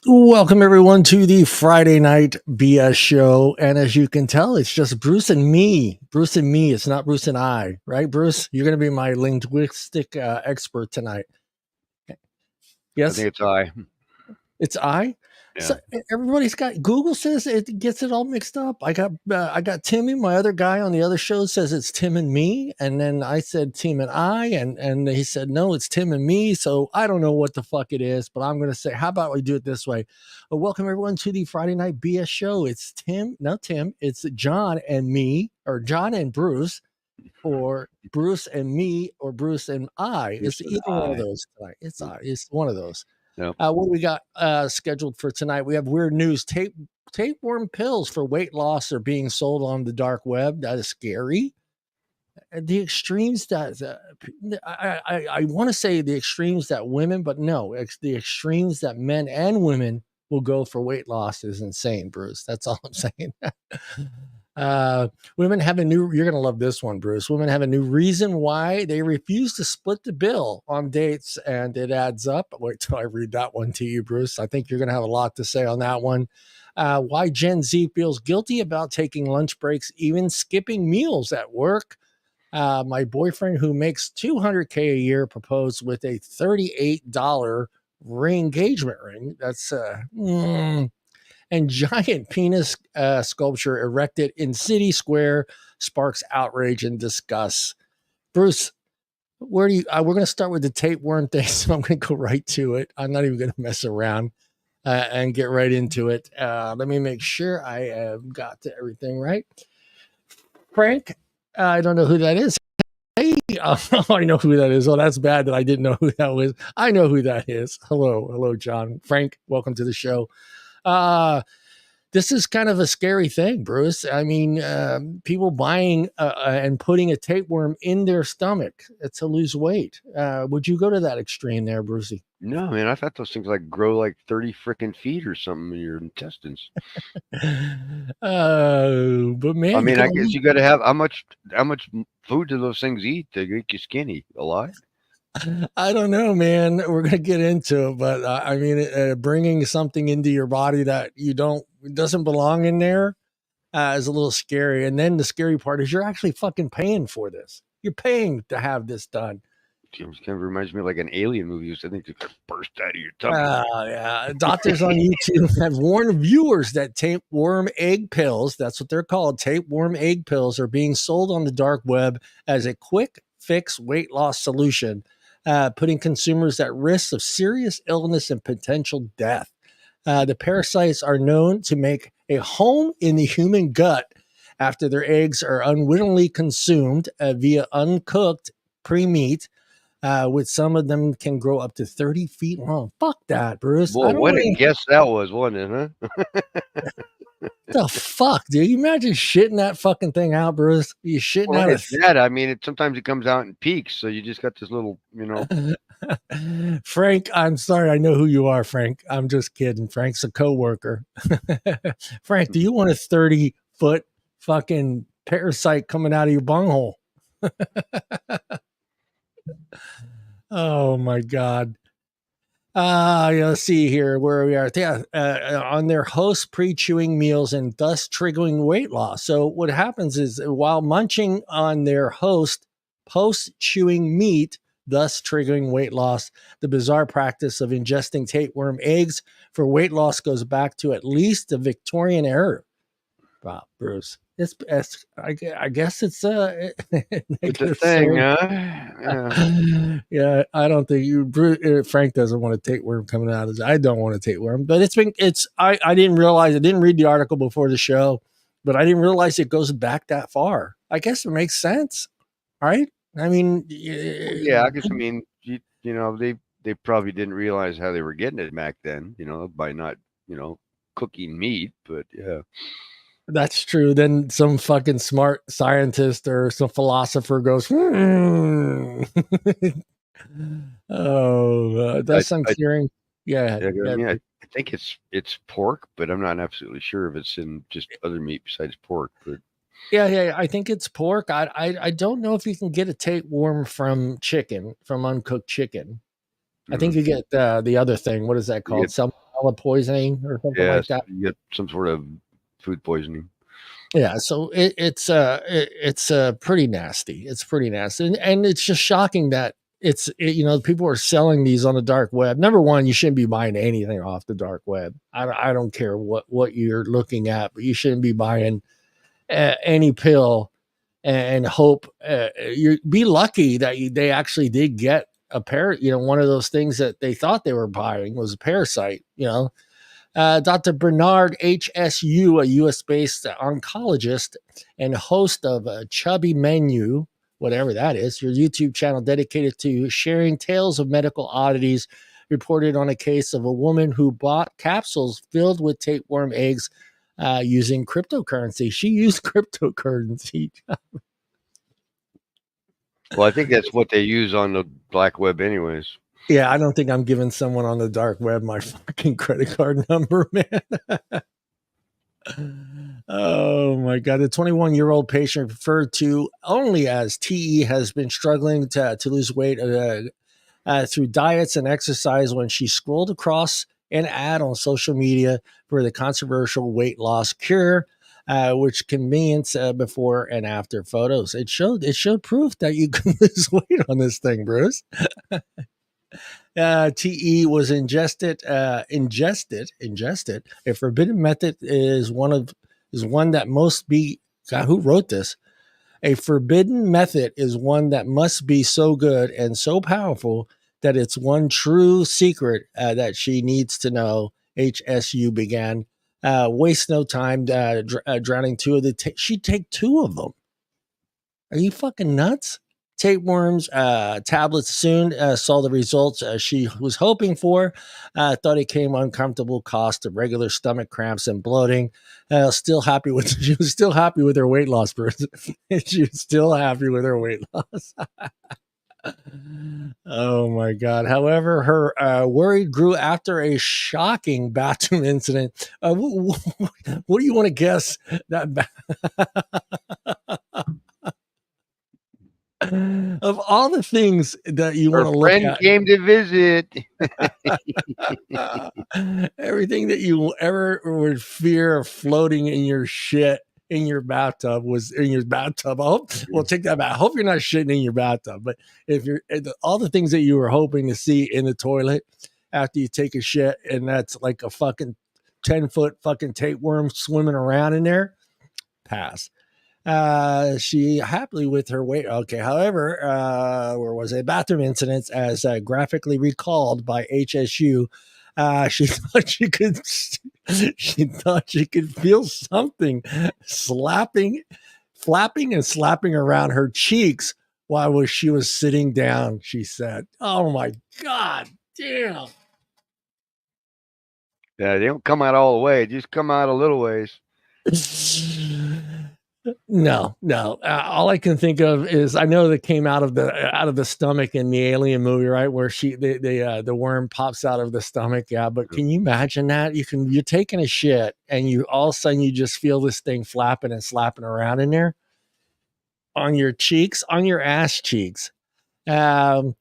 Welcome everyone to the Friday Night BS show. And as you can tell, it's just Bruce and me. Bruce and me. It's not Bruce and I, right, Bruce? You're going to be my linguistic expert tonight. I Yes, think it's I. it's I. Yeah. So everybody's got Google says it gets it all mixed up. I got Temu, my other guy on the other show says it's Tim and me, and then I said Tim and I, and he said no, it's Tim and me. So I don't know what the fuck it is, but I'm gonna say, how about we do it this way? Welcome everyone to the Friday Night BS show. It's Tim, it's John and me, or John and Bruce, or Bruce and me, or Bruce and I. It's either one of those tonight. It's one of those. Yep. What do we got scheduled for tonight? We have weird news. Tapeworm pills for weight loss are being sold on the dark web. That is scary. The extremes that I want to say the extremes that women, but no, the extremes that men and women will go for weight loss is insane, Bruce. That's all I'm saying. Women have a new, you're going to love this one, Bruce. Women have a new reason why they refuse to split the bill on dates, and it adds up. Wait till I read that one to you, Bruce. I think you're going to have a lot to say on that one. Why Gen Z feels guilty about taking lunch breaks, even skipping meals at work. My boyfriend, who makes $200K a year, proposed with a $38 re-engagement ring. That's and giant penis sculpture erected in City Square sparks outrage and disgust. Bruce, where do you? We're going to start with the tapeworm thing, so I'm going to go right to it. I'm not even going to mess around and get right into it. Let me make sure I have got everything right. Frank, I don't know who that is. Hey, I know who that is. Oh, that's bad that I didn't know who that was. I know who that is. Hello, John. Frank, welcome to the show. This is kind of a scary thing, Bruce. I mean, people buying and putting a tapeworm in their stomach to lose weight. Would you go to that extreme there, Brucey? No, man, I thought those things like grow like 30 freaking feet or something in your intestines. But man, I mean, I guess you got to have how much food do those things eat to make you skinny? A lot? I don't know, man. We're gonna get into it, but I mean, bringing something into your body that doesn't belong in there is a little scary. And then the scary part is you're actually fucking paying for this. You're paying to have this done. It kind of reminds me of like an alien movie. I think it burst out of your tummy. Yeah. Doctors on YouTube have warned viewers that tapeworm egg pills, that's what they're called, tapeworm egg pills, are being sold on the dark web as a quick fix weight loss solution, putting consumers at risk of serious illness and potential death. The parasites are known to make a home in the human gut after their eggs are unwittingly consumed via uncooked pre-meat. With some of them can grow up to 30 feet long. Fuck that, Bruce. Boy, what a guess that was, wasn't it, huh? The fuck, dude? You imagine shitting that fucking thing out, Bruce? You shitting Well, out it's that. I mean, sometimes it comes out in peaks, so you just got this little, Frank, I'm sorry. I know who you are, Frank. I'm just kidding. Frank's a coworker. Frank, do you want a 30-foot fucking parasite coming out of your bunghole? Oh my God. Let's see here where we are. Yeah, on their host pre-chewing meals and thus triggering weight loss. So what happens is while munching on their host post-chewing meat, thus triggering weight loss, the bizarre practice of ingesting tapeworm eggs for weight loss goes back to at least the Victorian era. Wow, Bruce. I guess it's it's a thing, huh? Yeah. Yeah, I don't think Frank doesn't want to take worm coming out of it. I don't want to take worm, but I didn't realize, I didn't read the article before the show, but I didn't realize it goes back that far. I guess it makes sense, right? I mean, Yeah, I guess, I mean, they probably didn't realize how they were getting it back then, by not, cooking meat, but yeah. that's true. Then some fucking smart scientist or some philosopher goes, oh, that's unclearing. Yeah. I mean, I think it's pork, but I'm not absolutely sure if it's in just other meat besides pork. But yeah, I think it's pork. I don't know if you can get a tapeworm from uncooked chicken. I think you get the other thing. What is that called? salmonella poisoning or something Yes, like that. you get some sort of food poisoning. Yeah, so it's pretty nasty. It's pretty nasty, and it's just shocking that people are selling these on the dark web. Number one, you shouldn't be buying anything off the dark web. I don't care what you're looking at, but you shouldn't be buying any pill and hope you be lucky that they actually did get a one of those things that they thought they were buying was a parasite. Dr. Bernard HSU, a US based oncologist and host of a Chubby Menu, whatever that is, your YouTube channel dedicated to sharing tales of medical oddities, reported on a case of a woman who bought capsules filled with tapeworm eggs using cryptocurrency. She used cryptocurrency. Well, I think that's what they use on the black web, anyways. Yeah, I don't think I'm giving someone on the dark web my fucking credit card number, man. Oh my God. The 21-year-old patient referred to only as TE has been struggling to lose weight through diets and exercise when she scrolled across an ad on social media for the controversial weight loss cure, which convenience before and after photos. It showed proof that you can lose weight on this thing, Bruce. TE was ingested. A forbidden method is one that must be. God, who wrote this? A forbidden method is one that must be so good and so powerful that it's one true secret that she needs to know. HSU began. Waste no time drowning two of the. She'd take two of them. Are you fucking nuts? Tapeworms tablets soon saw the results she was hoping for. Thought it came uncomfortable cost of regular stomach cramps and bloating. Still happy with she was still happy with her weight loss person. She was still happy with her weight loss. Oh my God. However, her worry grew after a shocking bathroom incident. What do you want to guess that of all the things that you Her want to look friend at, came to visit. everything that you ever would fear of floating in your shit in your bathtub was in your bathtub. I hope, well, take that back. I hope you're not shitting in your bathtub, but if you're all the things that you were hoping to see in the toilet after you take a shit, and that's like a fucking 10-foot fucking tapeworm swimming around in there, pass. She happily with her weight. Okay. However, where was it? Bathroom incidents, as graphically recalled by HSU. She thought she could. She thought she could feel something flapping and slapping around her cheeks while she was sitting down. She said, "Oh my God, damn." Yeah, they don't come out all the way; just come out a little ways. No. All I can think of is I know that came out of the stomach in the Alien movie, right, where the worm pops out of the stomach. Yeah, but can you imagine that? You're taking a shit and you all of a sudden you just feel this thing flapping and slapping around in there on your cheeks, on your ass cheeks. Um,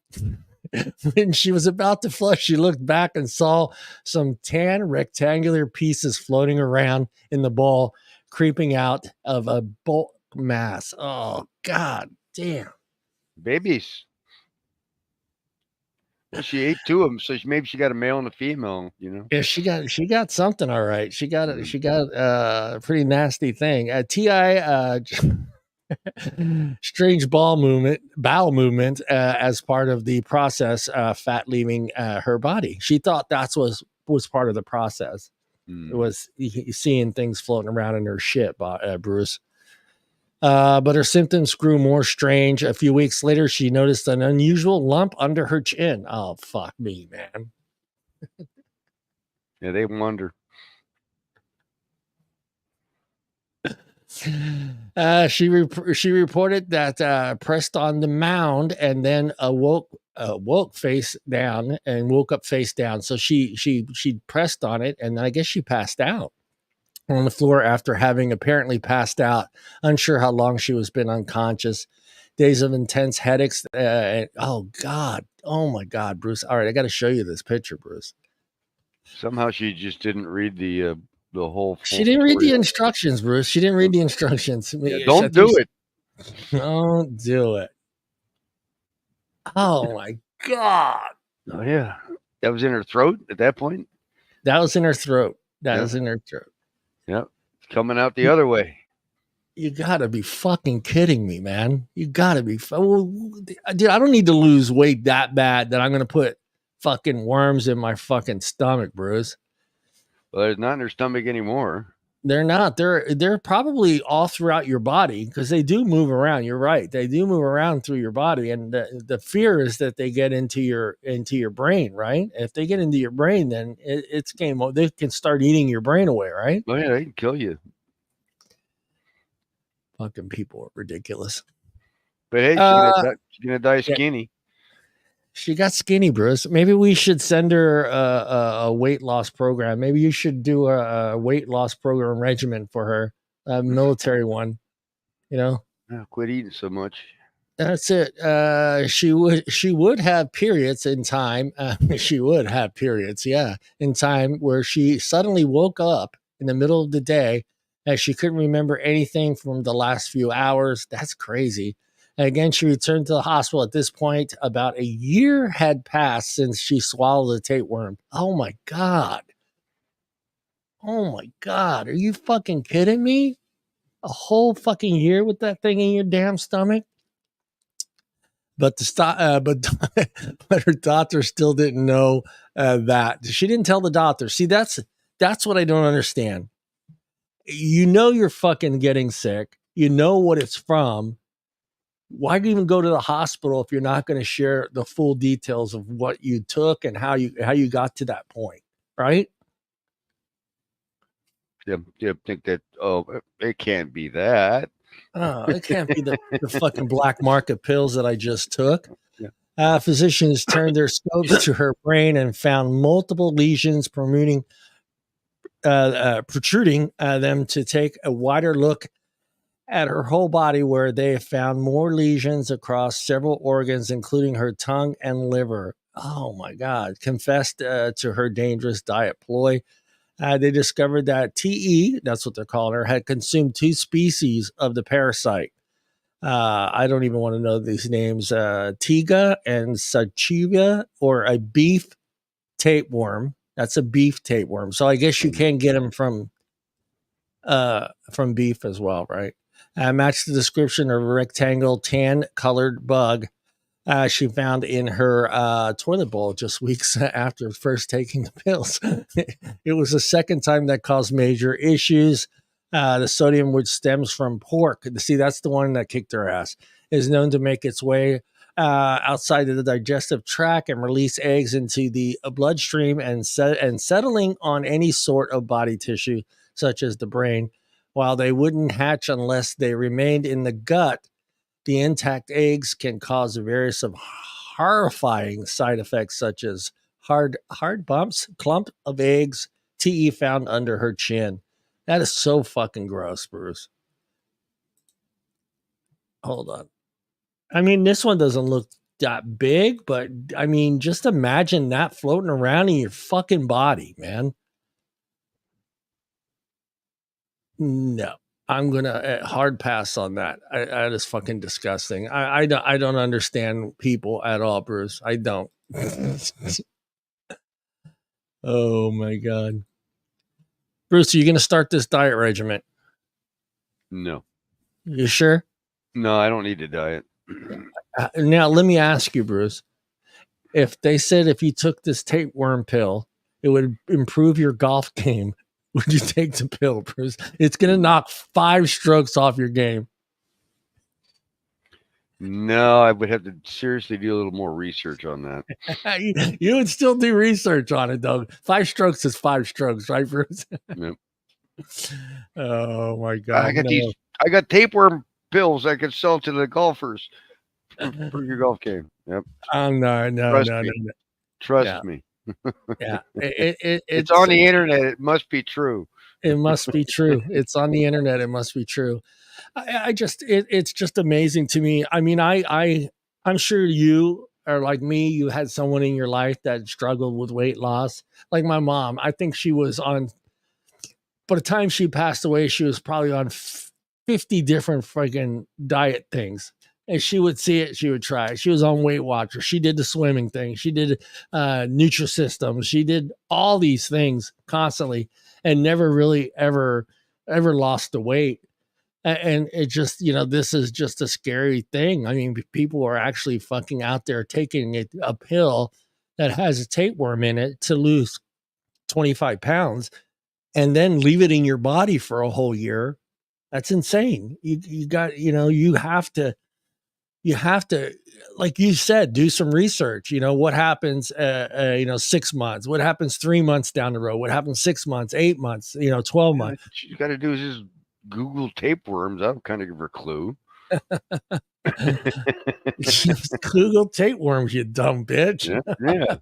when she was about to flush, she looked back and saw some tan rectangular pieces floating around in the bowl, creeping out of a bulk mass. Oh, God damn. Babies. Well, she ate two of them, so maybe she got a male and a female. Yeah, she got something all right. She got Mhm. a pretty nasty thing. Ti strange bowel movement as part of the process, fat leaving her body. She thought was part of the process. It was seeing things floating around in her shit, Bruce. But her symptoms grew more strange. A few weeks later, she noticed an unusual lump under her chin. Oh, fuck me, man. Yeah, they wonder. She reported that pressed on the mound and then woke face down and woke up face down. So she pressed on it, and I guess she passed out on the floor after having apparently passed out. Unsure how long she was been unconscious. Days of intense headaches. Oh God. Oh my God, Bruce. All right, I got to show you this picture, Bruce. Somehow she just didn't read the whole She full didn't read story. the instructions, Bruce. She didn't read the instructions. Yeah, I don't think do it. don't do it. Oh my God. Oh yeah, that was in her throat at that point. That was in her throat. That Yeah, was in her throat. yeah, it's coming out the other way. You gotta be fucking kidding me, man. You gotta be. Dude, I don't need to lose weight that bad that I'm gonna put fucking worms in my fucking stomach, Bruce. Well, it's not in her stomach anymore. They're not. They're probably all throughout your body because they do move around. You're right. They do move around through your body, and the fear is that they get into your brain. Right? If they get into your brain, then it's game over. They can start eating your brain away. Right? Oh yeah, they can kill you. Fucking people are ridiculous. But hey, Uh, she's gonna die yeah, skinny. she got skinny, Bruce. Maybe we should send her a weight loss program. Maybe you should do a weight loss program regimen for her, a military one. You know. Quit eating so much. That's it. She would have periods in time. She would have periods, yeah, in time where she suddenly woke up in the middle of the day and she couldn't remember anything from the last few hours. That's crazy. And again, she returned to the hospital. At this point, about a year had passed since she swallowed a tapeworm. Oh my god! Oh my god! Are you fucking kidding me? A whole fucking year with that thing in your damn stomach? But but her doctor still didn't know that. She didn't tell the doctor. See, that's what I don't understand. You know you're fucking getting sick. You know what it's from. Why even go to the hospital if you're not going to share the full details of what you took and how you got to that point, right? Yeah, think that. Oh, it can't be that. Oh, it can't be the fucking black market pills that I just took. Yeah. Physicians turned their scopes to her brain and found multiple lesions protruding them to take a wider look at her whole body, where they found more lesions across several organs, including her tongue and liver. Oh my God. Confessed to her dangerous diet ploy. They discovered that TE, that's what they're calling her, had consumed two species of the parasite. I don't even want to know these names. Tiga and Sachiva, or a beef tapeworm. That's a beef tapeworm. So I guess you can get them from beef as well, right? Matched the description of a rectangle tan colored bug she found in her toilet bowl just weeks after first taking the pills. It was the second time that caused major issues. The sodium, which stems from pork, see, that's the one that kicked her ass, is known to make its way outside of the digestive tract and release eggs into the bloodstream and settling on any sort of body tissue, such as the brain. While they wouldn't hatch unless they remained in the gut, the intact eggs can cause various of horrifying side effects, such as hard bumps, clump of eggs, TE found under her chin. That is so fucking gross, Bruce. Hold on. I mean, this one doesn't look that big, but I mean, just imagine that floating around in your fucking body, man. No, I'm gonna hard pass on that. That is fucking disgusting. I don't understand people at all, Bruce. I don't. Oh my god, Bruce, are you gonna start this diet regimen? No, You sure? no, I don't need a diet. Now let me ask you, Bruce. If they said if you took this tapeworm pill, it would improve your golf game, would you take the pill, Bruce? It's gonna knock 5 strokes off your game. No, I would have to seriously do a little more research on that. You would still do research on it, though. 5 strokes is 5 strokes, right, Bruce? Yep. Oh my I God, got no. I got tapeworm pills I could sell to the golfers for your golf game. Yep. Oh no, no, Trust no, no, me. no. Trust me. Yeah. It's on the internet. It must be true. It must be true. It's on the internet. It must be true. I just it's just amazing to me. I mean, I'm sure you or like me, you had someone in your life that struggled with weight loss. Like my mom, I think she was on, by the time she passed away, she was probably on 50 different freaking diet things. And she would see it, she would try it. She was on Weight Watcher. She did the swimming thing. She did Nutrisystem. She did all these things constantly and never really ever lost the weight. And it just, this is just a scary thing. I mean, people are actually fucking out there taking a pill that has a tapeworm in it to lose 25 pounds and then leave it in your body for a whole year. That's insane. You got, you have to, like you said, do some research. What happens, 6 months, what happens 3 months down the road, what happens 6 months, 8 months, 12 months. What you got to do is just Google tapeworms. That'll kind of give her a clue. Google tapeworms, you dumb bitch. Yeah.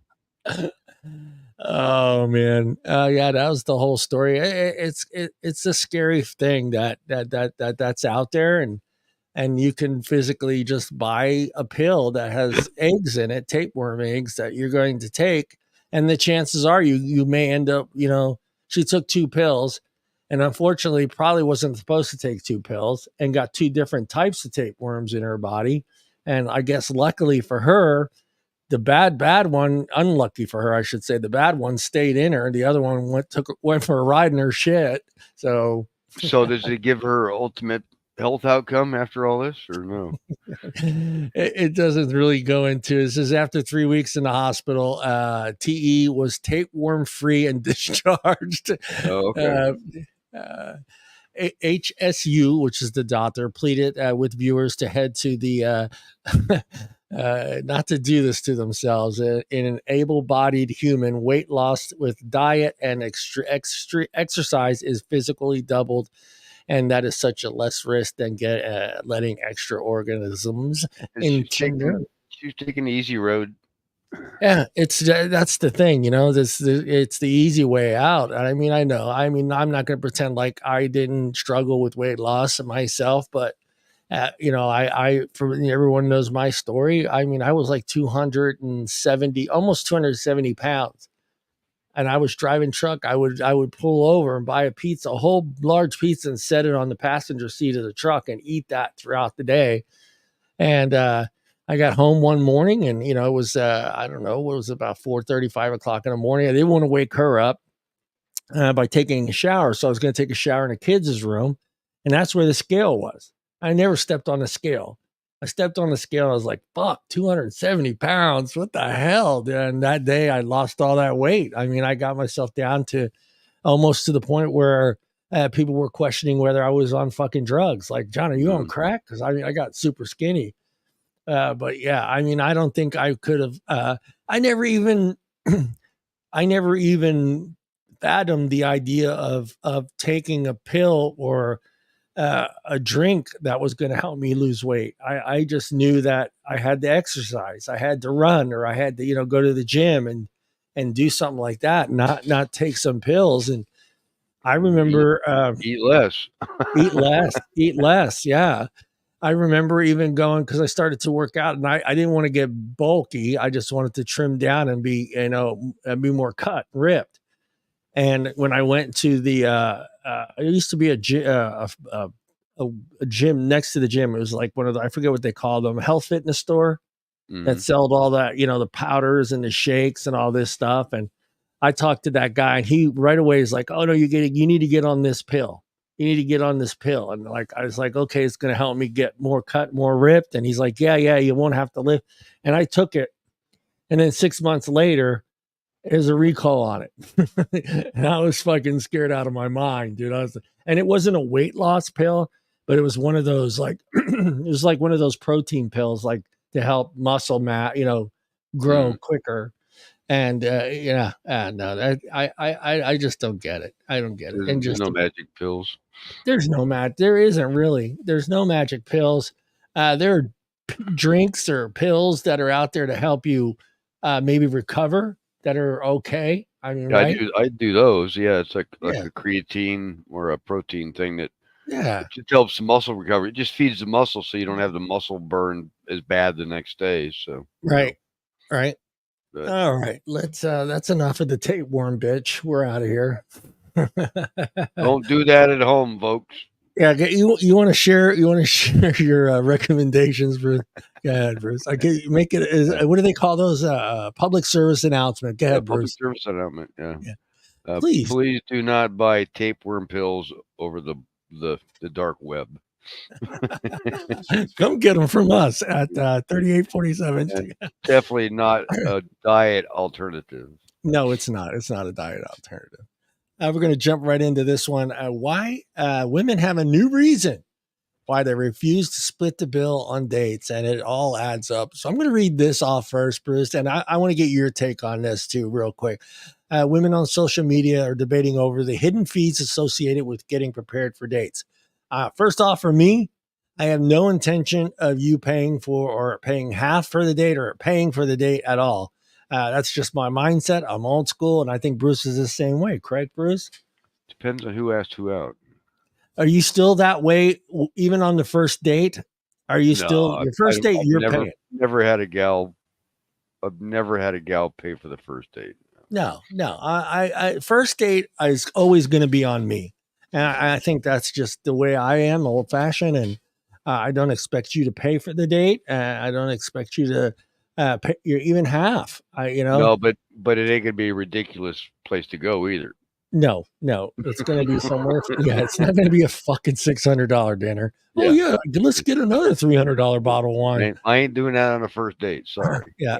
Oh man, yeah, that was the whole story. It's a scary thing that's out there, and you can physically just buy a pill that has eggs in it, tapeworm eggs that you're going to take, and the chances are you may end up, she took 2 pills, and unfortunately probably wasn't supposed to take 2 pills, and got 2 different types of tapeworms in her body, and I guess luckily for her, the bad one, unlucky for her, I should say, the bad one stayed in her. The other one went for a ride in her shit. So does it give her ultimate health outcome after all this, or no? It doesn't really go into it. It says after 3 weeks in the hospital, TE was tapeworm free and discharged. Oh, okay. HSU, which is the doctor, pleaded with viewers to head to the not to do this to themselves. In an able-bodied human, weight loss with diet and extra exercise is physically doubled, and that is such a less risk than letting extra organisms into. She's taking the easy road. Yeah, that's the thing, it's the easy way out. I mean, I'm not going to pretend like I didn't struggle with weight loss myself, but everyone knows my story. I mean, I was like 270, almost 270 pounds, and I was driving truck. I would pull over and buy a whole large pizza, and set it on the passenger seat of the truck and eat that throughout the day. And I got home one morning, and it was I don't know, it was about 4:30, 5 o'clock in the morning. I didn't want to wake her up by taking a shower, so I was going to take a shower in the kids' room, and that's where the scale was. I never stepped on the scale. I stepped on the scale. I was like, fuck, 270 pounds. What the hell? And that day I lost all that weight. I mean, I got myself down to almost to the point where people were questioning whether I was on fucking drugs. Like, John, are you on crack? Because I got super skinny. But yeah, I mean, I don't think I could have. I never even fathomed the idea of taking a pill or a drink that was going to help me lose weight. I just knew that I had to exercise, I had to run, or I had to, go to the gym and do something like that, not take some pills. And I remember eat less, eat less. Yeah. I remember even going, because I started to work out, and I didn't want to get bulky. I just wanted to trim down and be more cut, ripped. And when I went to the, it used to be a gym next to the gym. It was like one of I forget what they call them, health fitness store that sold all that, the powders and the shakes and all this stuff. And I talked to that guy, and he right away is like, "Oh no, you need to get on this pill. You need to get on this pill." And I was like, okay, it's going to help me get more cut, more ripped. And he's like, yeah, you won't have to lift. And I took it. And then 6 months later, there's a recall on it. And I was fucking scared out of my mind, dude. And it wasn't a weight loss pill, but it was one of those, like, it was like one of those protein pills, like to help muscle mass, grow quicker. And no, I just don't get it. I don't get it. And there's no magic pills. There's no there isn't really. There's no magic pills. There are drinks or pills that are out there to help you maybe recover, that are okay. I mean, yeah, right? I do those. Yeah, it's like a creatine or a protein thing that it just helps the muscle recovery. It just feeds the muscle, so you don't have the muscle burn as bad the next day. So right. Right. But All right. Let's that's enough of the tapeworm bitch. We're out of here. don't do that at home, folks. Yeah, you want to share your recommendations, Bruce? Go ahead, Bruce. I can make it is Yeah, what do they call those public service announcement? Go ahead, public Bruce. service announcement. Yeah. Yeah. Please Please do not buy tapeworm pills over the dark web. come get them from us at 3847. And definitely not a diet alternative. No, it's not. It's not a diet alternative. We're going to jump right into this one. Why women have a new reason why they refuse to split the bill on dates, and it all adds up. So I'm going to read this off first, Bruce, and I want to get your take on this too, real quick. Women on social media are debating over the hidden fees associated with getting prepared for dates. First off, for me, I have no intention of you paying for or paying half for the date or paying for the date at all. That's just my mindset. I'm old school, and I think Bruce is the same way. Correct, Bruce? Depends on who asked who out. Are you still that way even on the first date? Are you No, still your first date? I've You're never paying. never had a gal. I've never had a gal pay for the first date. No. I first date is always going to be on me, and I think that's just the way I am, old fashioned, and I don't expect you to pay for the date. I don't expect you to pay your even half. No, but it ain't gonna be a ridiculous place to go either. No, it's going to be somewhere. Yeah, it's not going to be a fucking $600 dinner. Oh Yeah, yeah, let's get another $300 bottle of wine. I ain't doing that on a first date. Sorry. Yeah,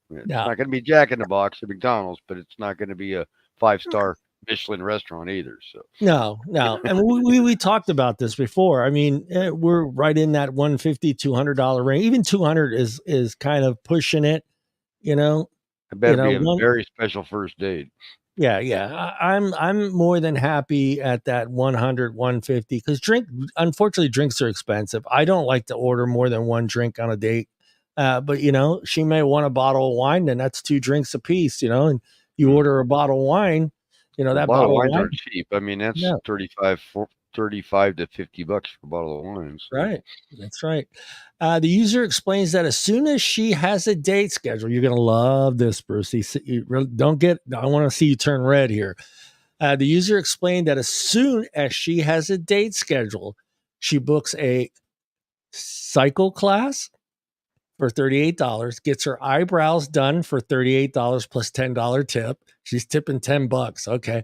Yeah. It's yeah. not gonna be Jack in the Box at McDonald's, but it's not gonna be a 5-star Michelin restaurant either. So No, and we talked about this before. I mean, we're right in that 150 $200 range. Even 200 is kind of pushing it. You know, it better be a one. very special first date. Yeah. I'm more than happy at that 100 150 because unfortunately drinks are expensive. I don't like to order more than one drink on a date. But she may want a bottle of wine, and that's two drinks a piece. And you order a bottle of wine. Well, That bottle of bottle of wines wine. aren't cheap. I mean, that's Yeah. 35 to $50 for a bottle of wine. So. Right. That's right. The user explains that as soon as she has a date schedule, you're going to love this, Bruce. You really I want to see you turn red here. The user explained that as soon as she has a date schedule, she books a cycle class for $38, gets her eyebrows done for $38 plus $10 tip. She's tipping $10. Okay.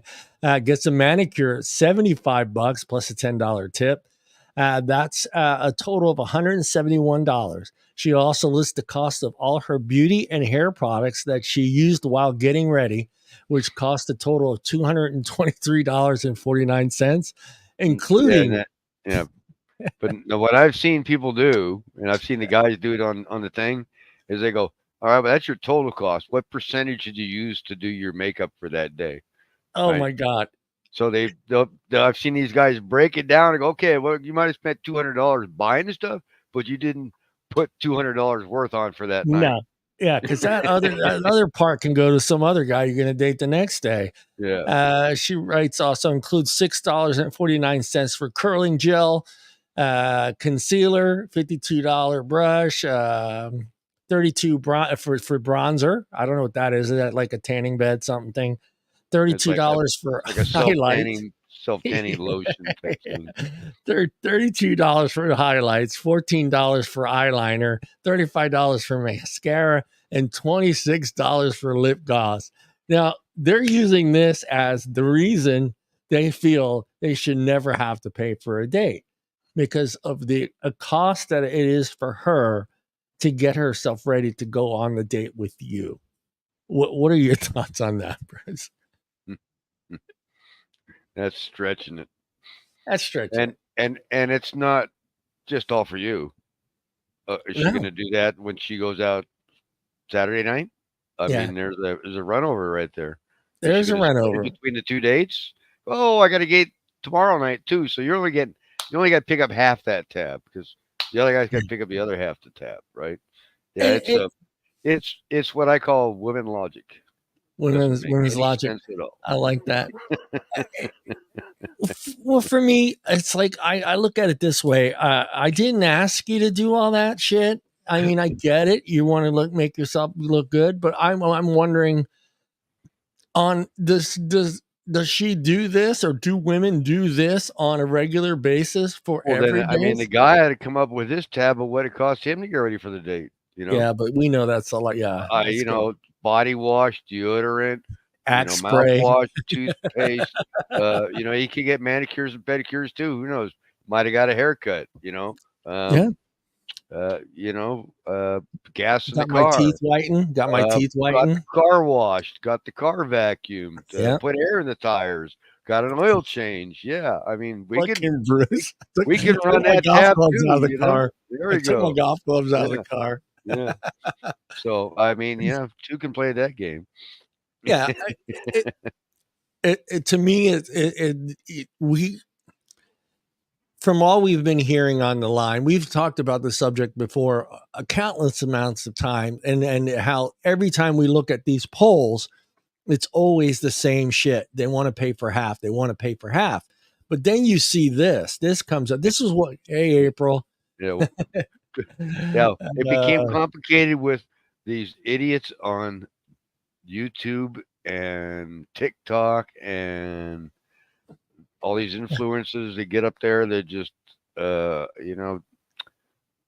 Gets a manicure, $75 plus a $10 tip. That's a total of $171. She also lists the cost of all her beauty and hair products that she used while getting ready, which cost a total of $223.49, including. Yeah. But what I've seen people do, and I've seen the guys do it on the thing, is they go, all right, but that's your total cost. What percentage did you use to do your makeup for that day? Oh Right? my God. So I've seen these guys break it down and go, okay, well, you might have spent $200 buying the stuff, but you didn't put $200 worth on for that night. No. Yeah, because that other part can go to some other guy you're going to date the next day. Yeah. She writes also includes $6.49 for curling gel, concealer, $52 brush, 32 for bronzer. I don't know what that is. Is that like a tanning bed something? $32 for like a highlights. self-tanning lotion type thing. $32 for highlights, $14 for eyeliner, $35 for mascara, and $26 for lip gloss. Now, they're using this as the reason they feel they should never have to pay for a date because of the cost that it is for her to get herself ready to go on the date with you. What are your thoughts on that, Bruce? That's stretching it. That's stretching. And it's not just all for you. Is she going to do that when she goes out Saturday night? I mean, there's a run over right there. There's a run over between the two dates. Oh, I got a gate tomorrow night too. So you only got to pick up half that tab because the other guy's got to pick up the other half the tab, right? Yeah, it's what I call women logic. Women's logic. I like that. Well, for me, it's like I look at it this way. I didn't ask you to do all that shit. I mean, I get it. You want to make yourself look good, but I'm wondering on does she do this, or do women do this on a regular basis for Well, then, every I mean, the date? guy had to come up with his tab of what it cost him to get ready for the date. Yeah, but we know that's a lot. Yeah, that's You good. know, body wash, deodorant, Axe spray. mouthwash, toothpaste. You could get manicures and pedicures too. Who knows? Might have got a haircut. Yeah, Um, gas in the got my teeth car. whitened. Got my teeth Got the whitened. car washed. Got the car vacuumed. Yeah, Put air in the tires. Got an oil change. Yeah, I mean, fucking we, Bruce. we can Took run my that golf tab clubs out too. of the car. There I we took my go. golf clubs out of the Yeah, car. yeah. So I mean, two can play that game. Yeah, to me, we, from all we've been hearing on the line, we've talked about the subject before countless amounts of time, and how every time we look at these polls, it's always the same shit. They want to pay for half. They want to pay for half. But then you see this. This comes up. This is what. Hey, April. Yeah, yeah. It became Uh, complicated with these idiots on YouTube and TikTok and all these influencers that get up there. They just,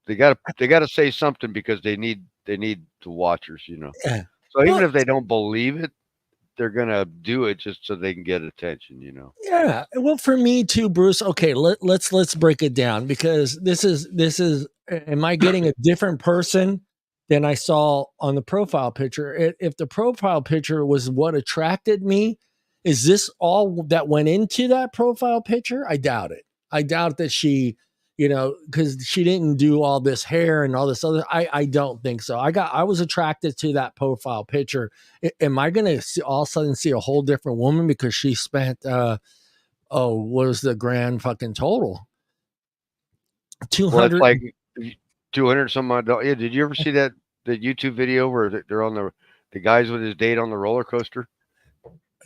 they gotta say something because they need the watchers. yeah. So even Well, if they don't believe it, they're gonna do it just so they can get attention. yeah. Well, for me too, Bruce. Okay, let's break it down, because this is. Am I getting a different person than I saw on the profile picture? If the profile picture was what attracted me, is this all that went into that profile picture? I doubt it. I doubt that she, because she didn't do all this hair and all this other. I don't think so. I was attracted to that profile picture. Am I going to all of a sudden see a whole different woman because she spent what was the grand fucking total? Well, it's 200. like 200 some odd dollars. Yeah, did you ever see the YouTube video where they're on the guys with his date on the roller coaster?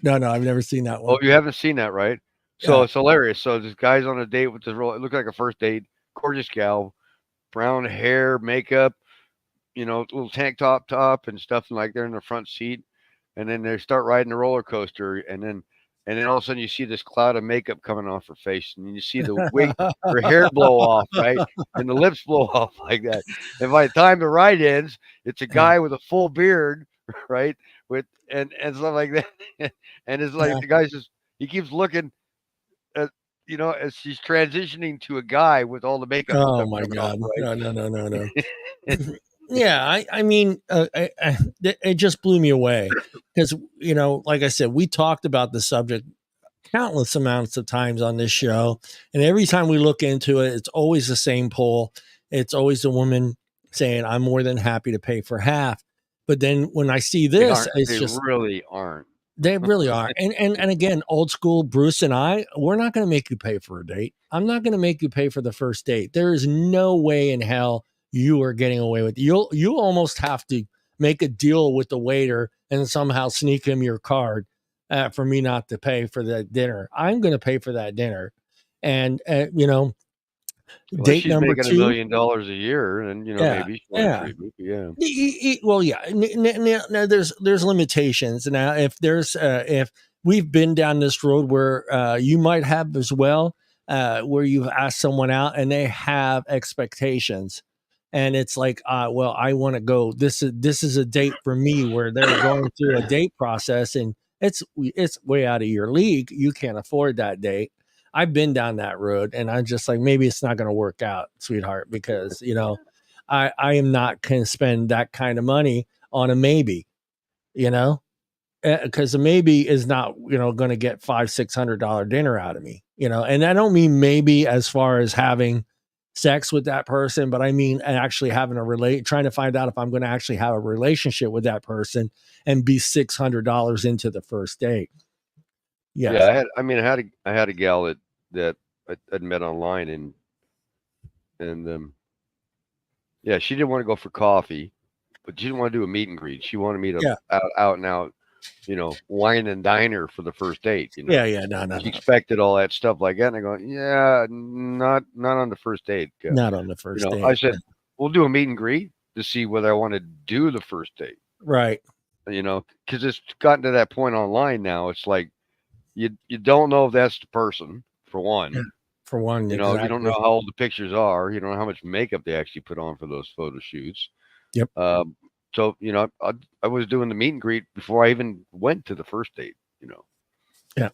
No, I've never seen that Oh, one. you haven't seen that, right? So Yeah. it's hilarious. So this guy's on a date with this roller. It looked like a first date. Gorgeous gal, brown hair, makeup, little tank top and stuff, and like they're in the front seat, and then they start riding the roller coaster, and then all of a sudden you see this cloud of makeup coming off her face, and you see the wig, her hair blow off, right, and the lips blow off like that. And by the time the ride ends, it's a guy with a full beard, right, with and stuff like that, and it's like Yeah. the guy's just he keeps looking at as she's transitioning to a guy with all the makeup and Oh stuff my coming off, God. right? No. Yeah. I mean, it just blew me away because, like I said, we talked about the subject countless amounts of times on this show. And every time we look into it, it's always the same poll. It's always a woman saying, I'm more than happy to pay for half. But then when I see They this, aren't. it's They just, really aren't. they really are. And again, old school Bruce and we're not going to make you pay for a date. I'm not going to make you pay for the first date. There is no way in hell you are getting away with it. You almost have to make a deal with the waiter and somehow sneak him your card for me not to pay for that dinner. I'm going to pay for that dinner. And Unless date she's number making $1 two. million a year, and Yeah. maybe she want to Yeah. treat me. Yeah. Well, yeah. Now there's limitations. Now, if we've been down this road where you might have as well, where you've asked someone out and they have expectations, and it's like, well, I want to go. This is a date for me, where they're going through a date process, and it's way out of your league. You can't afford that date. I've been down that road, and I'm just like, maybe it's not going to work out, sweetheart, because I am not going to spend that kind of money on a maybe, you know, because a maybe is not, going to get $500-600 dinner out of me, and I don't mean maybe as far as having sex with that person, but I mean actually having trying to find out if I'm going to actually have a relationship with that person and be $600 into the first date. Yeah. Yes. I had a gal that I'd met online, and yeah, she didn't want to go for coffee, but she didn't want to do a meet and greet. She wanted me to Yeah. out and out, wine and diner for the first date. Yeah. Yeah. No. She expected all that stuff like that, and I go, yeah, not on the first date. Not on the first date. I said, we'll do a meet and greet. to see whether I want to do the first date. Right. Because it's gotten to that point online now. It's like you don't know if that's the person for Yeah. one. For one, You don't know exactly. how old the pictures are. You don't know how much makeup they actually put on for those photo shoots. Yep. So I was doing the meet and greet before I even went to the first date. Yeah.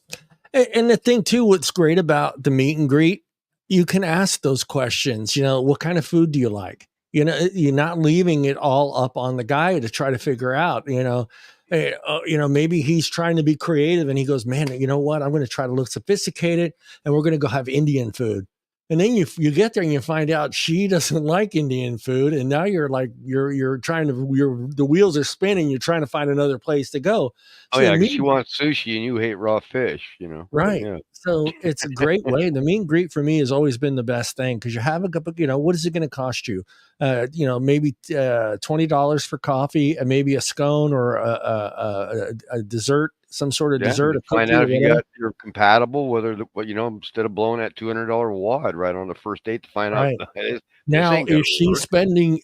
And the thing too, what's great about the meet and greet, you can ask those questions. What kind of food do you like? You're not leaving it all up on the guy to try to figure out. Maybe he's trying to be creative, and he goes, "Man, you know what? I'm going to try to look sophisticated, and we're going to go have Indian food." And then you get there and you find out she doesn't like Indian food, and now you're like you're trying to the wheels are spinning. You're trying to find another place to go. Oh So yeah, the because meet you want sushi and you hate raw fish. Right. Yeah, So it's a great way. The meet and greet for me has always been the best thing because you have a couple, what is it going to cost you? Maybe $20 for coffee and maybe a scone or a dessert, some sort of yeah. dessert, To a find cookie out or if whatever. you're compatible, whether instead of blowing that $200 wad right on the first date to find out Right. this Now, ain't gonna work.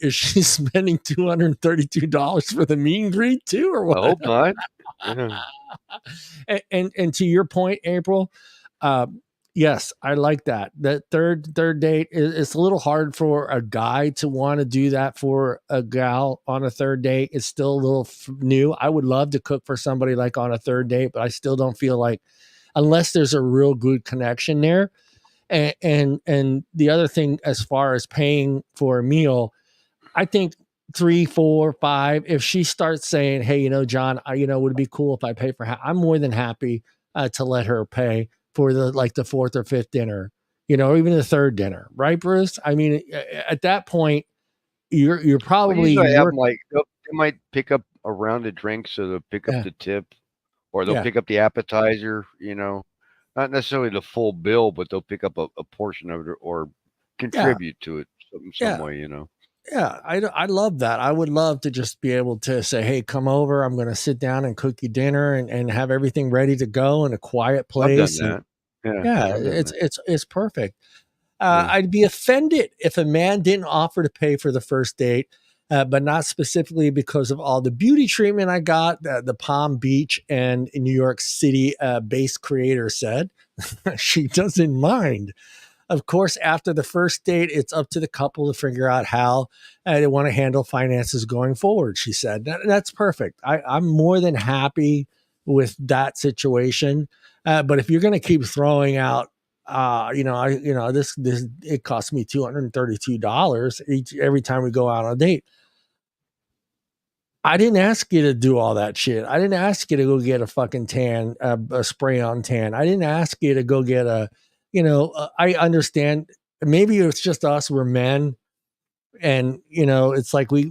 is she spending $232 for the meet and greet too, or I what? hope not. Yeah. And to your point, April, uh, yes, I like that. That third date is it's a little hard for a guy to want to do that for a gal on a third date. It's still a little new. I would love to cook for somebody like on a third date, but I still don't feel like unless there's a real good connection there. And the other thing, as far as paying for a meal, I think 3, 4, 5. If she starts saying, "Hey, John, would it be cool if I pay for?" I'm more than happy to let her pay for the fourth or fifth dinner, or even the third dinner, right, Bruce? I mean, at that point, you're Well, probably usually I have work. them like they might pick up a round of drinks, so they'll pick up Yeah, the tip, or they'll yeah, pick up the appetizer. Not necessarily the full bill, but they'll pick up a portion of it or yeah, contribute to it some yeah. way. Yeah, I love that. I would love to just be able to say, "Hey, come over. I'm going to sit down and cook you dinner and have everything ready to go in a quiet I've done place." And that. Yeah, yeah, I've done that. it's perfect. Yeah. I'd be offended if a man didn't offer to pay for the first date, but not specifically because of all the beauty treatment I got. The Palm Beach and in New York City based creator said she doesn't mind. Of course, after the first date, it's up to the couple to figure out how they want to handle finances going forward. She said that's perfect. I'm more than happy with that situation. But if you're going to keep throwing out this it cost me $232 every time we go out on a date. I didn't ask you to do all that shit. I didn't ask you to go get a fucking tan, a spray on tan. I didn't ask you to go get I understand. Maybe it's just us. We're men, and it's like we've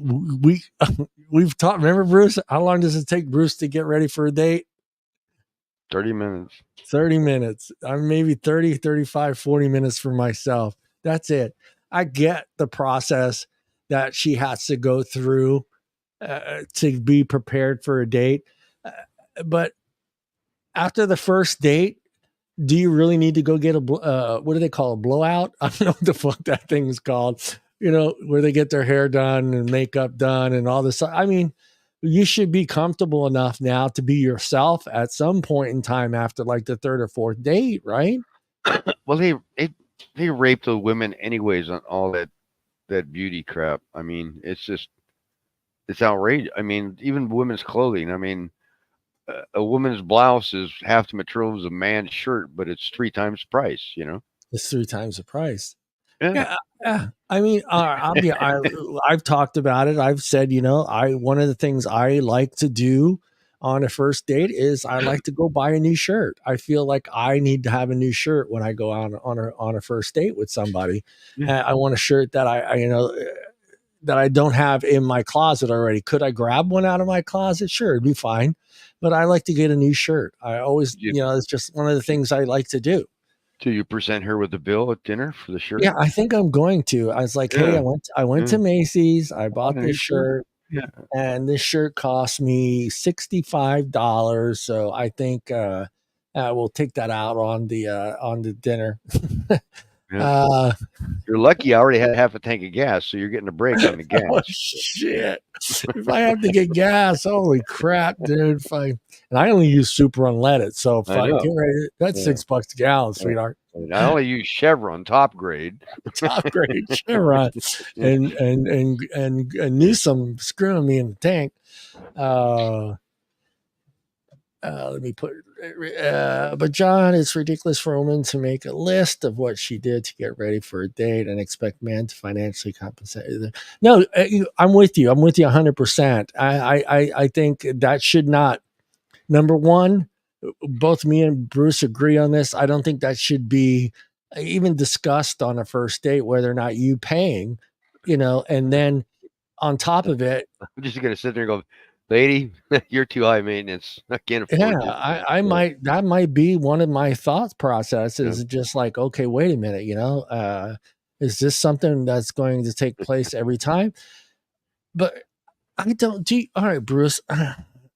taught. Remember, Bruce? How long does it take Bruce to get ready for a date? 30 minutes. 30 minutes. I'm maybe 30, 35, 40 minutes for myself. That's it. I get the process that she has to go through to be prepared for a date. Uh, but after the first date, do you really need to go get what do they call a blowout? I don't know what the fuck that thing is called. Where they get their hair done and makeup done and all this. I mean, you should be comfortable enough now to be yourself at some point in time after like the third or fourth date, right? Well, they rape the women anyways on all that beauty crap. I mean, it's outrageous. I mean, even women's clothing. I mean, a woman's blouse is half the material of a man's shirt, but it's 3 times the price. It's 3 times the price. Yeah. Yeah, yeah. I mean, I've talked about it. I've said, one of the things I like to do on a first date is I like to go buy a new shirt. I feel like I need to have a new shirt when I go out on a first date with somebody. Yeah. I want a shirt that that I don't have in my closet already. Could I grab one out of my closet? Sure, it'd be fine. But I like to get a new shirt. I always, You, it's just one of the things I like to do. do you present her with the bill at dinner for the shirt? Yeah, I think I'm going to. I was like, "Hey, Yeah. I went Yeah. to Macy's. I Oh, bought there this you go. shirt, Yeah. and this shirt cost me $65. So I think we'll take that out on the dinner." Yeah. You're lucky I already had half a tank of gas, so you're getting a break on the Oh gas. shit! If I have to get gas, holy crap, dude! If I and I only use super unleaded, so if I I know. get ready, that's Yeah. $6 a gallon, Yeah. sweetheart. And I only use Chevron top grade. Top grade Chevron, and Newsom screwing me in the tank. Uh, let me put. But John, it's ridiculous for a woman to make a list of what she did to get ready for a date and expect men to financially compensate. No, I'm with you. I'm with you 100%. I think that should not. Number one, both me and Bruce agree on this. I don't think that should be even discussed on a first date, whether or not you paying, and then on top of it, I'm just gonna sit there and go, lady, you're too high maintenance. I can't yeah, afford you. I Yeah. might that might be one of my thought Yeah. processes. Just like, okay, wait a minute, is this something that's going to take place every time? But I don't do. All right, Bruce.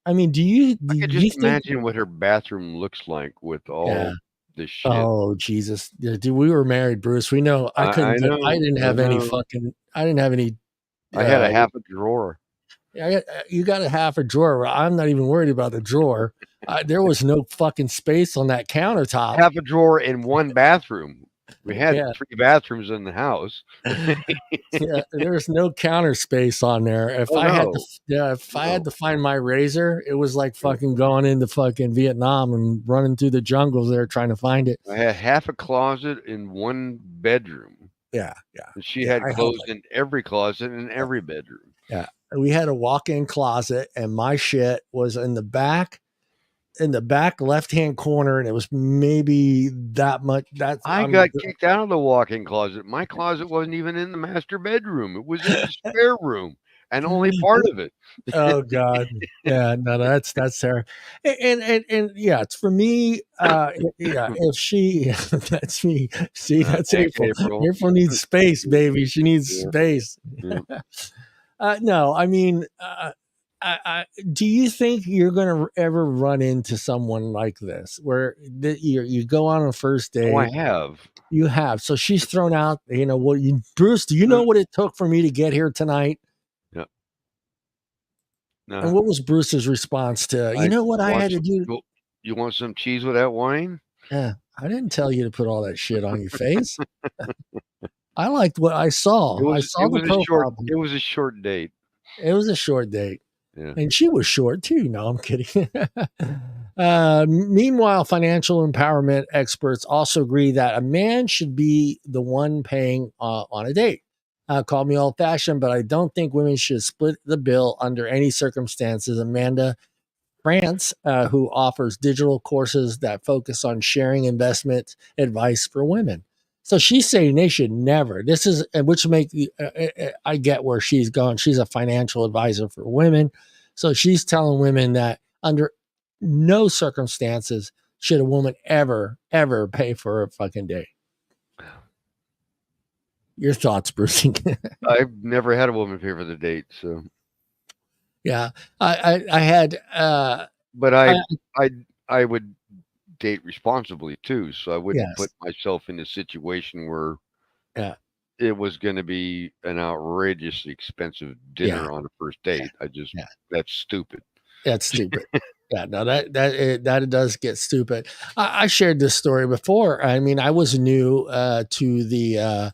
I mean, do you I do could you just think? imagine what her bathroom looks like with Yeah. all this shit. Oh Jesus, yeah, dude, we were married, Bruce. We know. I I couldn't. I know, didn't I have any know. fucking. I didn't have any. I had a Uh, half a drawer. you got a half a drawer. I'm not even worried about the drawer. There was no fucking space on that countertop. Half a drawer in one bathroom. We had Yeah, 3 bathrooms in the house. yeah. There's no counter space on there. If Oh, I had to, no. yeah, if I had No. to find my razor, it was like Yeah. fucking going into fucking Vietnam and running through the jungles there trying to find it. I had half a closet in one bedroom, Yeah, yeah, and she yeah. had I had clothes in every closet in like, every bedroom. yeah. We had a walk-in closet, and my shit was in the back left-hand corner, and it was maybe that much. That's I got kicked out of the walk-in closet. My closet wasn't even in the master bedroom. It was in the spare room, and only part of it. Oh God, yeah, no, that's her, and yeah, it's for me. Yeah, if she, that's me. See, that's Thanks, April. April. April needs space, baby. She needs Yeah, space. yeah. No, I mean, do you think you're going to ever run into someone like this, where you go on a first Oh, I date? have. You have, so she's thrown out. Well, Bruce, do you know Uh, what it took for me to get here tonight? yeah. And No, what was Bruce's response to, I what I want had to some. do? You want some cheese with that wine? Yeah, I didn't tell you to put all that shit on your face. I liked what I saw. I It saw the was a short. profile. It was a short date. It was a short date. Yeah. And she was short too. No, I'm kidding. Meanwhile, financial empowerment experts also agree that a man should be the one paying on a date. Call me old fashioned, but I don't think women should split the bill under any circumstances. Amanda France, who offers digital courses that focus on sharing investment advice for women. So she's saying they should never. This is which make I get where she's going. She's a financial advisor for women, so she's telling women that under no circumstances should a woman ever pay for a fucking date. Your thoughts, Bruce? I've never had a woman pay for the date, so. Yeah, I had. But I, I I would date responsibly too, so I wouldn't yes, put myself in a situation where yeah, it was gonna be an outrageously expensive yeah, dinner on a first date. I just yeah. that's stupid. That's stupid. Yeah, no, that does get stupid. I shared this story before. I mean, I was new to the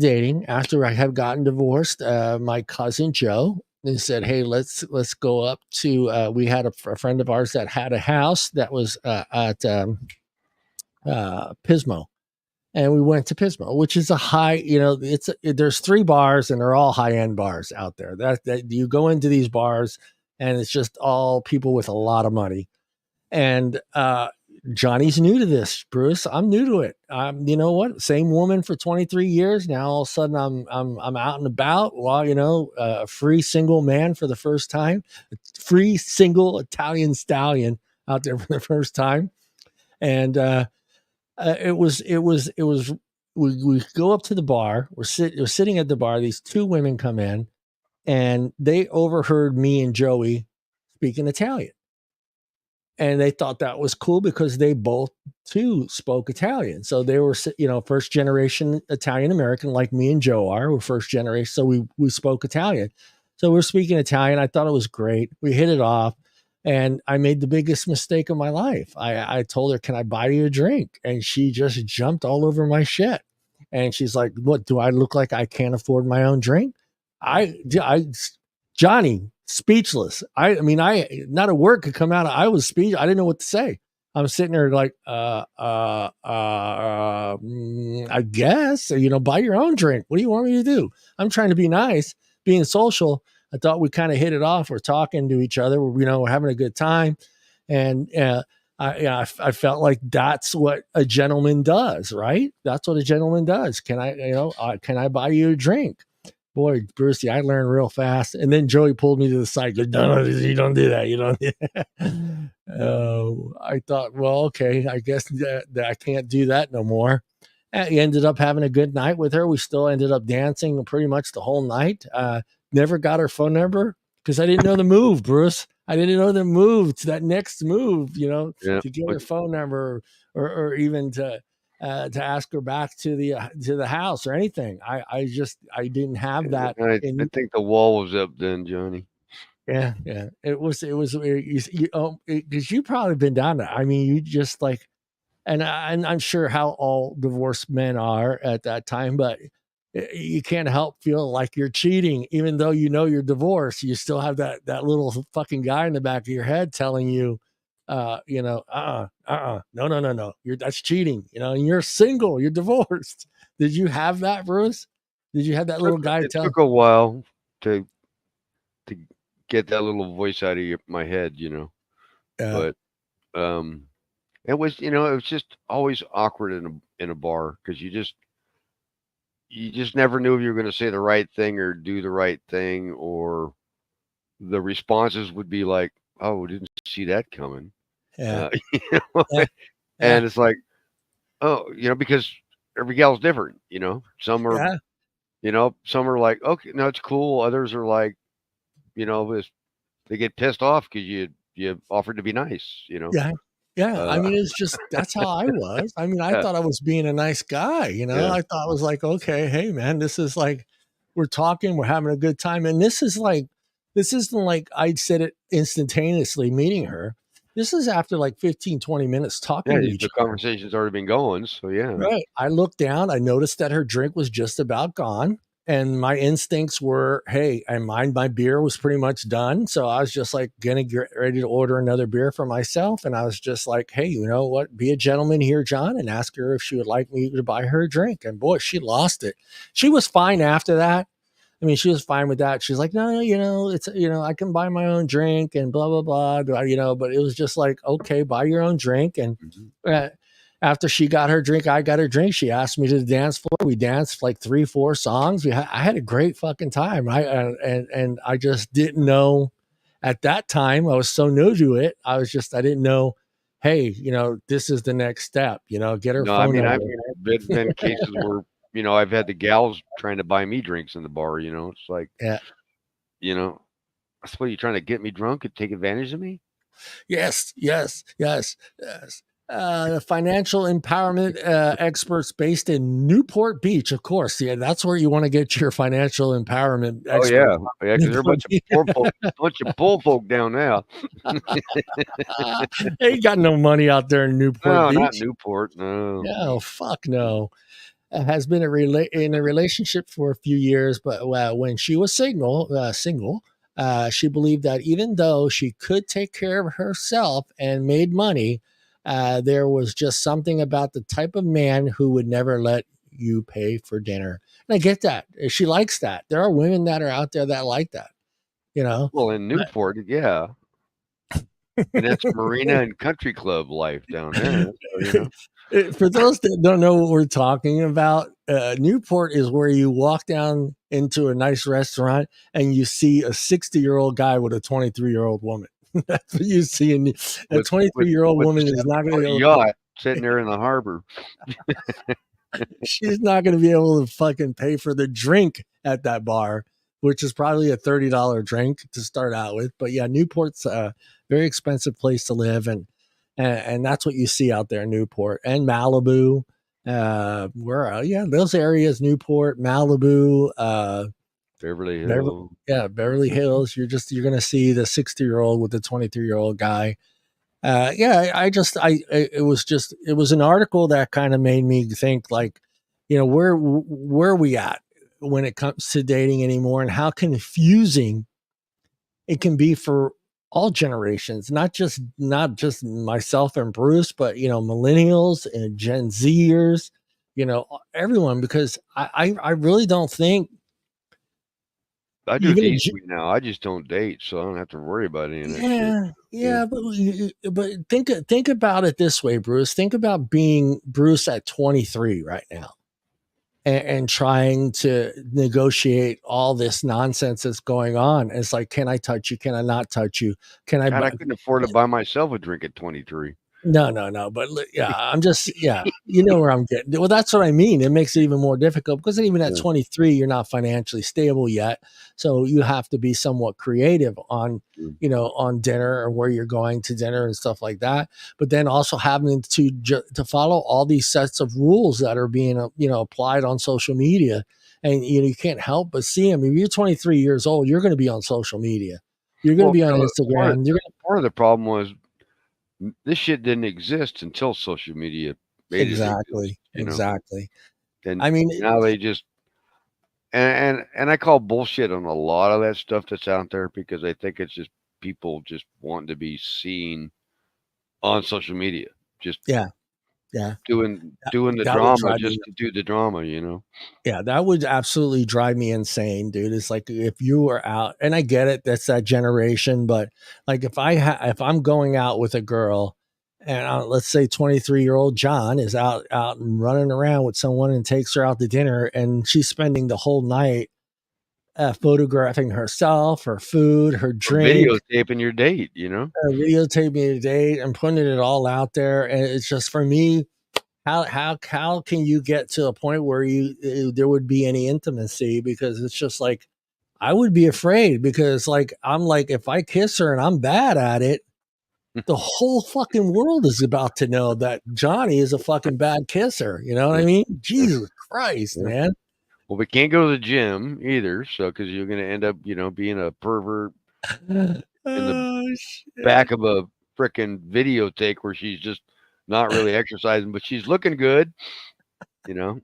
dating after I had gotten divorced. My cousin Joe and said, "Hey, let's go up to." We had a friend of ours that had a house that was at Pismo, and we went to Pismo, which is a high. There's 3 bars, and they're all high end bars out there. That you go into these bars, and it's just all people with a lot of money. And Johnny's new to this, Bruce. I'm new to it. You know what? Same woman for 23 years now. All of a sudden, I'm out and about. Well, a free single man for the first time, free single Italian stallion out there for the first time, and it was. We go up to the bar. We're sitting at the bar. These 2 women come in, and they overheard me and Joey speaking Italian. and they thought that was cool because they both too spoke Italian. So they were, first generation Italian American, like me and Joe are. We're first generation, so we spoke Italian. So we're speaking Italian. I thought it was great. We hit it off, and I made the biggest mistake of my life. I told her, "Can I buy you a drink?" And she just jumped all over my shit. And she's like, "What, do I look like I can't afford my own drink?" Johnny, speechless. I mean, not a word could come out. I was speechless. I didn't know what to say. I'm sitting there like, I guess, buy your own drink. What do you want me to do? I'm trying to be nice, being social. I thought we kind of hit it off. We're talking to each other. We're having a good time. And, I felt like that's what a gentleman does, right? That's what a gentleman does. Can I buy you a drink? Boy, Brucey, I learned real fast. And then Joey pulled me to the side. Goes, no, you don't do that. You don't do that. I thought, well, okay, I guess that I can't do that no more. We ended up having a good night with her. We still ended up dancing pretty much the whole night. Never got her phone number because I didn't know the move, Bruce. I didn't know the move to that next move, to get her phone number or even to ask her back to the house or anything. I didn't have that. I think the wall was up then, Johnny. Yeah. It was because you probably been down there. I mean, you just like, and I'm sure how all divorced men are at that time, but you can't help feel like you're cheating, even though you're divorced. You still have that little fucking guy in the back of your head telling you, no, that's cheating, and you're single, you're divorced. Did you have that, Bruce? Did you have that little guy It tell? took a while to get that little voice out of my head, but it was just always awkward in a bar because you just never knew if you were going to say the right thing or do the right thing, or the responses would be like, "Oh, didn't see that coming," Yeah. Yeah. Yeah. And it's like, oh, because every gal's different, Some are, some are like, okay, no, it's cool. Others are like, they get pissed off because you offered to be nice, Yeah. I mean, it's just that's how I was. I mean, I Yeah. thought I was being a nice guy, Yeah. I thought I was like, okay, hey man, this is like we're talking, we're having a good time. And this isn't like I said it instantaneously meeting her. This is after like 15, 20 minutes Yeah, talking to each the other. conversation's already been going, so yeah. Right. I looked down, I noticed that her drink was just about gone. And my instincts were, hey, my beer was pretty much done. So I was just like gonna get ready to order another beer for myself. And I was just like, hey, you know what? Be a gentleman here, John, and ask her if she would like me to buy her a drink. And boy, she lost it. She was fine after that. I mean, she was fine with that. She's like, no, it's, I can buy my own drink and blah, blah, blah, but it was just like, okay, buy your own drink. And Mhm. after she got her drink, I got her drink. She asked me to the dance floor. We danced like 3-4 songs. I had a great fucking time. And I just didn't know at that time. I was so new to it. I didn't know. Hey, this is the next step. Get her No, I phone mean, number. I've been cases where, I've had the gals trying to buy me drinks in the bar, it's like, Yeah. you know, that's what, you trying to get me drunk and take advantage of me? Yes. Financial empowerment experts based in Newport Beach, of course. Yeah, that's where you want to get your financial empowerment Oh expert. yeah. Yeah, because they're a bunch of poor folk down there. They got no money out there in Newport No, not Beach. Newport. No. No, fuck no. Has been in a relationship for a few years, but when she was single, she believed that even though she could take care of herself and made money, there was just something about the type of man who would never let you pay for dinner. And I get that. She likes that. There are women that are out there that like that, Well, in but Newport, yeah. And that's marina and country club life down there. So. For those that don't know what we're talking about, Newport is where you walk down into a nice restaurant and you see a 60-year-old guy with a 23-year-old woman. That's what you see. A With 23-year-old with woman a is not going to be 7-foot able to, yacht sitting there in the harbor. she's not going to be able to fucking pay for the drink at that bar. which is probably a $30 drink to start out with. But yeah, Newport's a very expensive place to live, and that's what you see out there in Newport and Malibu. Yeah, those areas, Newport, Malibu, Beverly Beverly, Hills. yeah, Beverly Hills. You're gonna see the 60-year-old with the 23-year-old guy. Yeah, it was an article that kind of made me think, like, where are we at when it comes to dating anymore, and how confusing it can be for all generations, not just myself and Bruce, but millennials and Gen Zers, everyone, because I really don't think I do it even the a easy way now. I just don't date, so I don't have to worry about any of that shit. yeah, Yeah. yeah, but think about it this way, Bruce. Think about being Bruce at 23 right now, and trying to negotiate all this nonsense that's going on. It's like, can I touch you? Can I not touch you? Can I? God, I couldn't afford to buy myself a drink at 23. No, no, no. But yeah, yeah, you know where I'm getting. Well, that's what I mean. It makes it even more difficult because even at Yeah. 23, you're not financially stable yet. So you have to be somewhat creative on, Mm. on dinner or where you're going to dinner and stuff like that. But then also having to follow all these sets of rules that are being, applied on social media. And, you can't help but see them. If you're 23 years old, you're going to be on social media. You're going to Well, be on Instagram. You're part of the problem was this shit didn't exist until social media made it exist, exactly, exactly. And I mean, now they just and I call bullshit on a lot of that stuff that's out there because I think it's just people just wanting to be seen on social media, just yeah, yeah. doing the That would drama drive me. just to do the drama. Yeah, that would absolutely drive me insane, dude. It's like if you were out, and I get it, that's that generation, but like if I'm going out with a girl, and let's say 23-year-old John is out and running around with someone and takes her out to dinner, and she's spending the whole night photographing herself, her food, her Or drink, videotaping your date. videotaping a date, and putting it all out there, and it's just for me. How can you get to a point where there would be any intimacy? Because it's just like I would be afraid, because like I'm like, if I kiss her and I'm bad at it, the whole fucking world is about to know that Johnny is a fucking bad kisser. You know what I Yeah, mean? yeah, Jesus Christ, yeah. man. Well, we can't go to the gym either, so because you're going to end up, being a pervert in the Oh shit. back of a frickin' videotape where she's just not really exercising, but she's looking good, you know.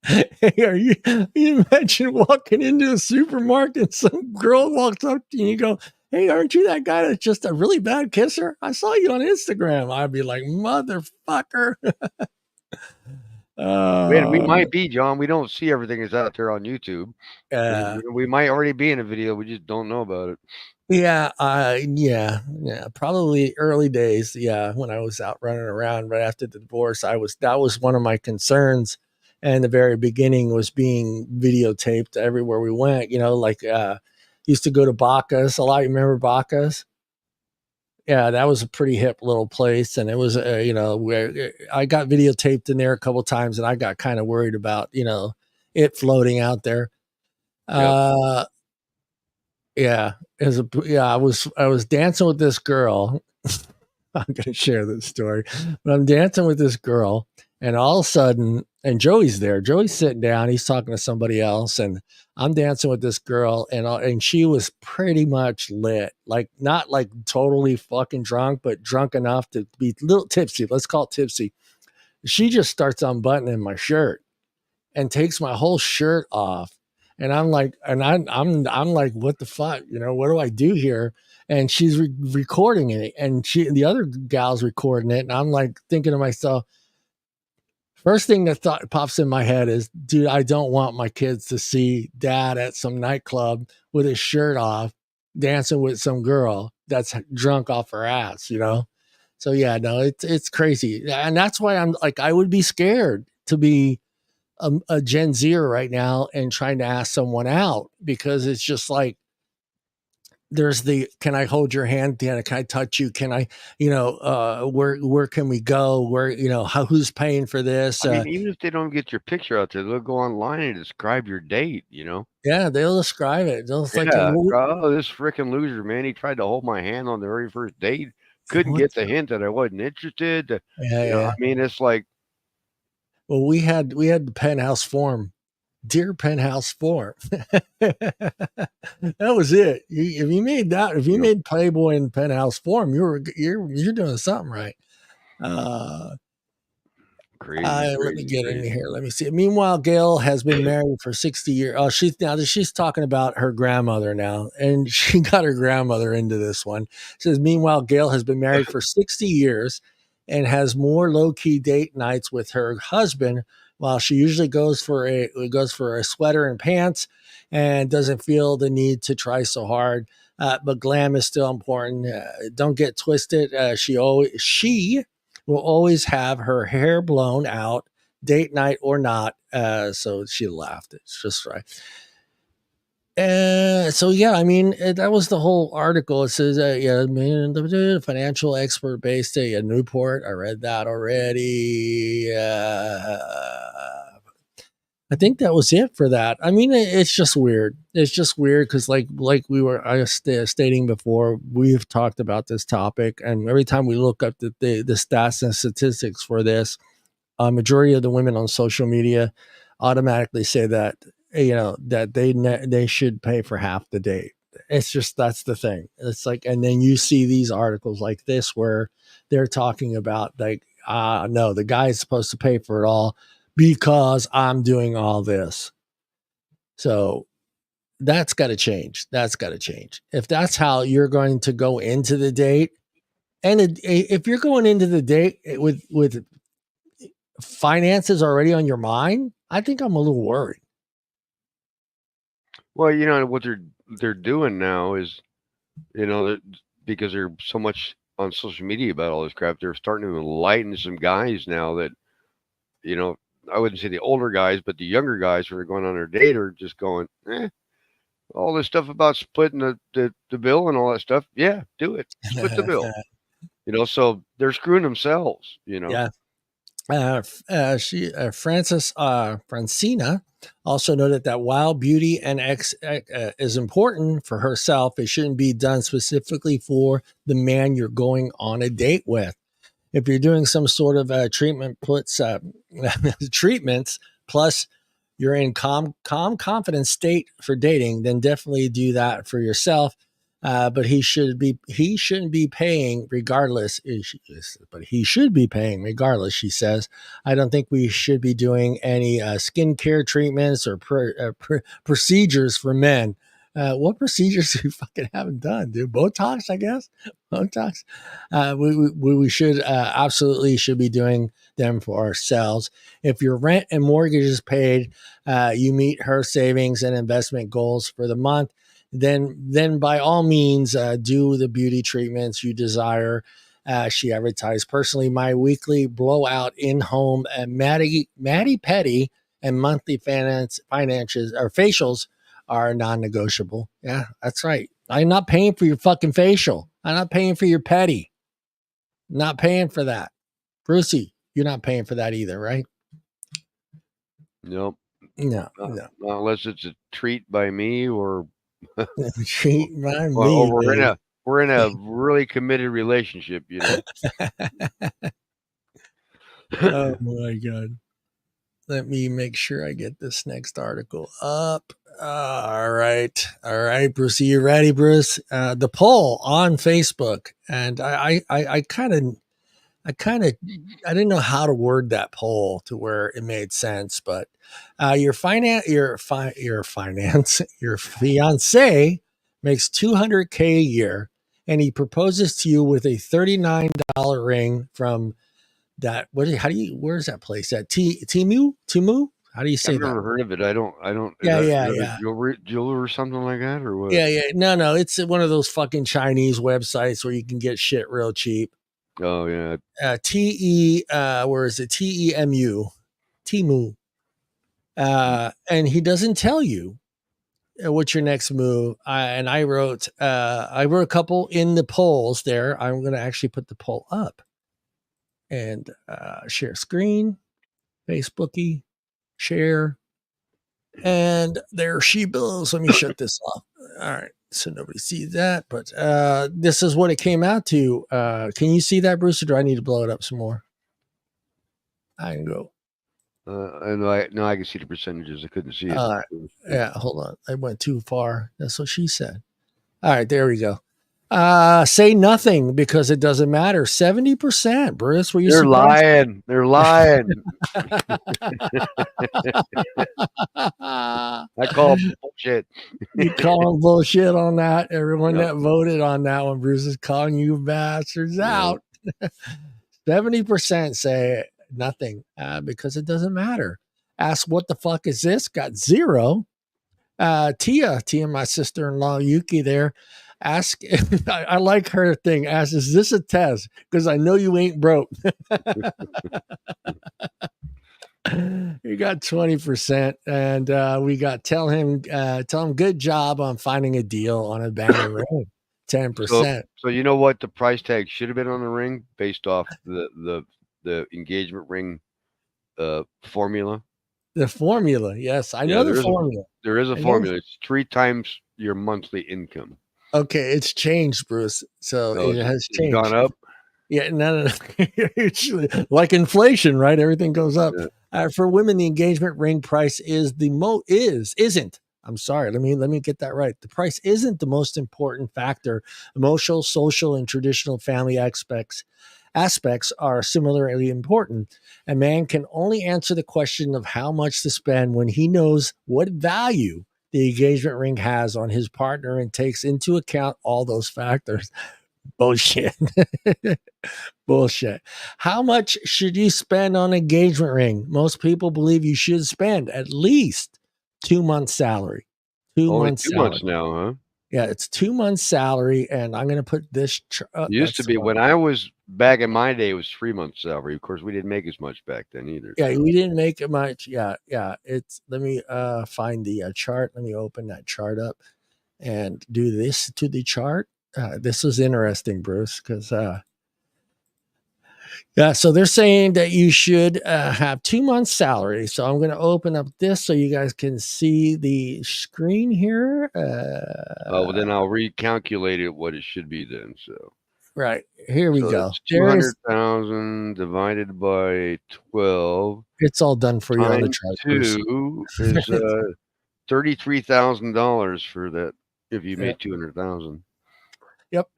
Hey, you imagine walking into a supermarket and some girl walks up to you and you go, "Hey, aren't you that guy that's just a really bad kisser? I saw you on Instagram." I'd be like, "Motherfucker." We Oh, might be, John. We don't see everything that's out there on YouTube. yeah. We might already be in a video. We just don't know about it. Yeah, yeah. Probably early days. Yeah, when I was out running around right after the divorce, that was one of my concerns. And the very beginning was being videotaped everywhere we went. Like used to go to Bacchus a lot. You remember Bacchus? Yeah, that was a pretty hip little place, and it was where I got videotaped in there a couple times, and I got kind of worried about it floating out there. Yep. Uh, yeah, I was dancing with this girl. I'm gonna share this story, but I'm dancing with this girl, and all of a sudden, and Joey's there. Joey's sitting down. He's talking to somebody else, and I'm dancing with this girl, and she was pretty much lit, like not like totally fucking drunk, but drunk enough to be a little tipsy. Let's call it tipsy. She just starts unbuttoning my shirt and takes my whole shirt off. And I'm like, I'm like, what the fuck? What do I do here? And she's recording it, and the other gal's recording it. And I'm like thinking to myself, first thing that thought pops in my head is, dude, I don't want my kids to see dad at some nightclub with his shirt off, dancing with some girl that's drunk off her ass. So yeah, no, it's crazy. And that's why I'm like, I would be scared to be a Gen Zer right now and trying to ask someone out, because it's just like there's the, can I hold your hand, Deana? Can I touch you? Can I, where can we go? Where, who's paying for this? I mean, even if they don't get your picture out there, they'll go online and describe your date, you know? Yeah, they'll describe it. They'll like, Yeah. Oh, this freaking loser, man. He tried to hold my hand on the very first date. Couldn't what? get the hint that I wasn't interested. Yeah, I yeah. mean, it's like, Well, we had the penthouse form, dear penthouse form. That was it. If you made that, if you you know, made Playboy in penthouse form, you're doing something right. Uh, crazy, Let me crazy, get in crazy. here. Let me see. Meanwhile, Gail has been married for 60 years. Oh, she's talking about her grandmother now, and she got her grandmother into this one. It says, meanwhile, Gail has been married for 60 years and has more low key date nights with her husband, while she usually goes for a sweater and pants, and doesn't feel the need to try so hard. But glam is still important. Don't get twisted. She will always have her hair blown out, date night or not. So she laughed. It's just right. So yeah, I mean that was the whole article. It says, yeah, man, the financial expert based at Newport. I read that already. I think that was it for that. I mean, it's just weird. It's just weird because, like I was stating before, we've talked about this topic, and every time we look up the stats and statistics for this, a majority of the women on social media automatically say that that they should pay for half the date. It's just, that's the thing. It's like, and then you see these articles like this where they're talking about like, no, the guy's supposed to pay for it all because I'm doing all this. So that's got to change. That's got to change. If that's how you're going to go into the date, and if you're going into the date with finances already on your mind, I think I'm a little worried. well, what they're doing now is, that because they're so much on social media about all this crap, they're starting to enlighten some guys now that, you know, I wouldn't say the older guys, but the younger guys who are going on their date are just going, all this stuff about splitting the bill and all that stuff. Yeah, do it. Split the bill. So they're screwing themselves. Yeah. Francis Francina also noted that while beauty and is important for herself, it shouldn't be done specifically for the man you're going on a date with. If you're doing some sort of treatment, puts treatments plus you're in calm confident state for dating, then definitely do that for yourself. But he shouldn't be paying regardless. But he should be paying regardless. She says, I don't think we should be doing any skincare treatments or procedures for men. What procedures you fucking haven't done, dude? Botox, I guess. Botox. We should absolutely should be doing them for ourselves. If your rent and mortgage is paid, you meet her savings and investment goals for the month, then by all means do the beauty treatments you desire. She advertised, personally, my weekly blowout in-home and Maddie Petty and monthly finances or facials are non-negotiable. Yeah, that's right. I'm not paying for your fucking facial. I'm not paying for your petty. Not paying for that. Brucey, you're not paying for that either, right? Nope. No, Not, no. not unless it's a treat by me or Cheat by or me, we're in a really committed relationship. Oh my god. Let me make sure I get this next article up. All right. All right, Bruce. Are you ready, Bruce? The poll on Facebook. And I kind of I didn't know how to word that poll to where it made sense, but your fiance makes 200K a year, and he proposes to you with a $39 ring from that. Where's that place at? Temu? How do you I've say that? never heard of it. I don't. Is Yeah, that yeah, another yeah. jeweler or something like that, or what? Yeah, yeah. No, it's one of those fucking Chinese websites where you can get shit real cheap. Oh yeah. Where is it? Temu. Temu. And he doesn't tell you. what's your next move? I wrote a couple in the polls there. I'm going to actually put the poll up and share screen, Facebooky, share, and there she goes. Let me shut this off. All right, so nobody sees that, but this is what it came out to. Can you see that, Bruce, or do I need to blow it up some more? I can go. No, I can see the percentages. I couldn't see it. Yeah, hold on. I went too far. That's what she said. All right, there we go. Say nothing because it doesn't matter. 70%, Bruce. Were you They're surprised? lying. They're lying. I call bullshit. You calling bullshit on that? Everyone Yep. that voted on that one, Bruce is calling you bastards Yep. out. 70% say nothing because it doesn't matter. Ask what the fuck is this? Got 0. Tia, my sister-in-law, Yuki there. Ask, I like her thing. Ask, is this a test? Because I know you ain't broke. You got 20%. And we got tell him good job on finding a deal on a banger ring. 10%. So you know what the price tag should have been on the ring based off the engagement ring formula? The formula, yes. I know the formula. There is a formula. It's 3 times your monthly income. Okay, it's changed, Bruce. So it has changed. Gone up? Yeah, no. Like inflation, right? Everything goes up. Yeah. For women, the engagement ring price is isn't. I'm sorry. Let me get that right. The price isn't the most important factor. Emotional, social, and traditional family aspects are similarly important. A man can only answer the question of how much to spend when he knows what value the engagement ring has on his partner and takes into account all those factors. Bullshit. Bullshit. How much should you spend on an engagement ring? Most people believe you should spend at least 2 months' salary. Only 2 months now, huh? Yeah, it's 2 months' salary, and I'm going to put this. It used to be when I was back in my day, it was 3 months' salary. Of course, we didn't make as much back then either. Yeah, we didn't make it much. Yeah. It's let me find the chart. Let me open that chart up and do this to the chart. This is interesting, Bruce, because yeah, so they're saying that you should have 2 months' salary. So I'm going to open up this so you guys can see the screen here. Well, then I'll recalculate it what it should be then. So right here we go. 200,000 divided by 12. It's all done for you on the chart. 2 is $33,000 for that if you made 200,000. Yep.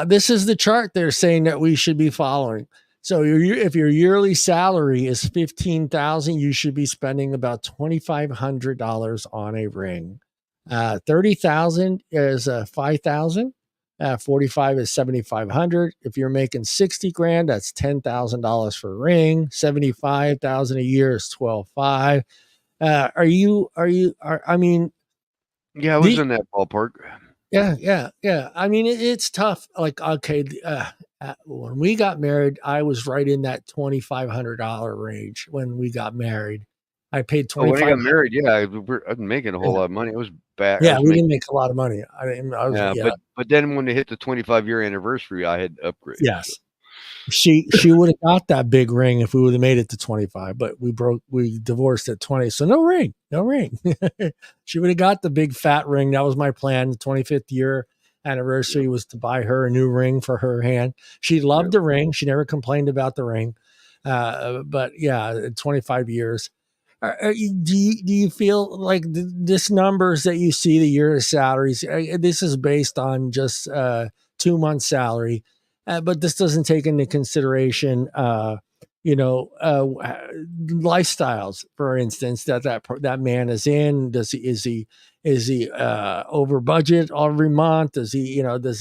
This is the chart they're saying that we should be following. So if your yearly salary is $15,000, you should be spending about $2,500 on a ring. 30,000 is 5,000. 45 is 7,500. If you're making 60 grand, that's $10,000 for a ring. 75,000 a year is 12,500. I mean, yeah, I was in that ballpark. Yeah. I mean, it's tough. Like, okay, when we got married, I was right in that $2,500 range. When we got married, I paid $2,500. When I got married, yeah, I wasn't making a whole lot of money. It was back. Yeah, we didn't make a lot of money. But then when they hit the 25-year anniversary, I had to upgrade. Yes. She would have got that big ring if we would have made it to 25, but we divorced at 20. So no ring. She would have got the big fat ring. That was my plan. The 25th year anniversary was to buy her a new ring for her hand. She loved the ring. She never complained about the ring. But yeah, 25 years. Do you feel like this numbers that you see, the year of salaries, this is based on just 2 months salary, but this doesn't take into consideration, lifestyles, for instance, that man is in. Is he over budget every month? Does he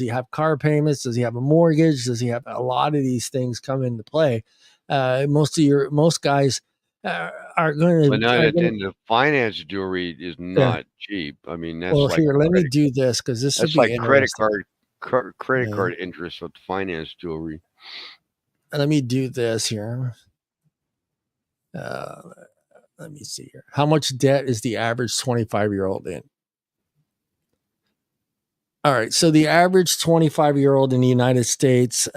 have car payments? Does he have a mortgage? Does he have a lot of these things come into play? Most guys are going to. But now the finance jewelry is not cheap. I mean, that's well. Here, let me do this because this is like credit card interest with finance jewelry. Let me do this here. Let me see here. How much debt is the average 25-year-old in? All right. So the average 25-year-old in the United States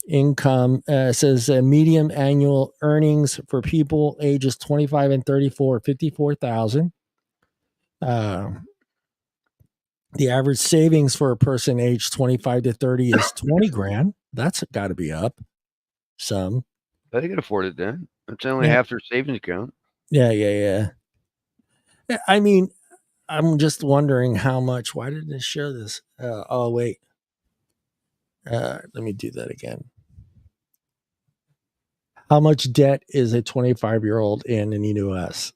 income says median annual earnings for people ages 25 and 34, 54,000. The average savings for a person aged 25 to 30 is 20 grand. That's got to be up some. They can afford it then. It's only Yeah. half their savings account. Yeah. I mean, I'm just wondering how much. Why didn't it show this? Oh, wait. Let me do that again. How much debt is a 25-year-old in the U.S.?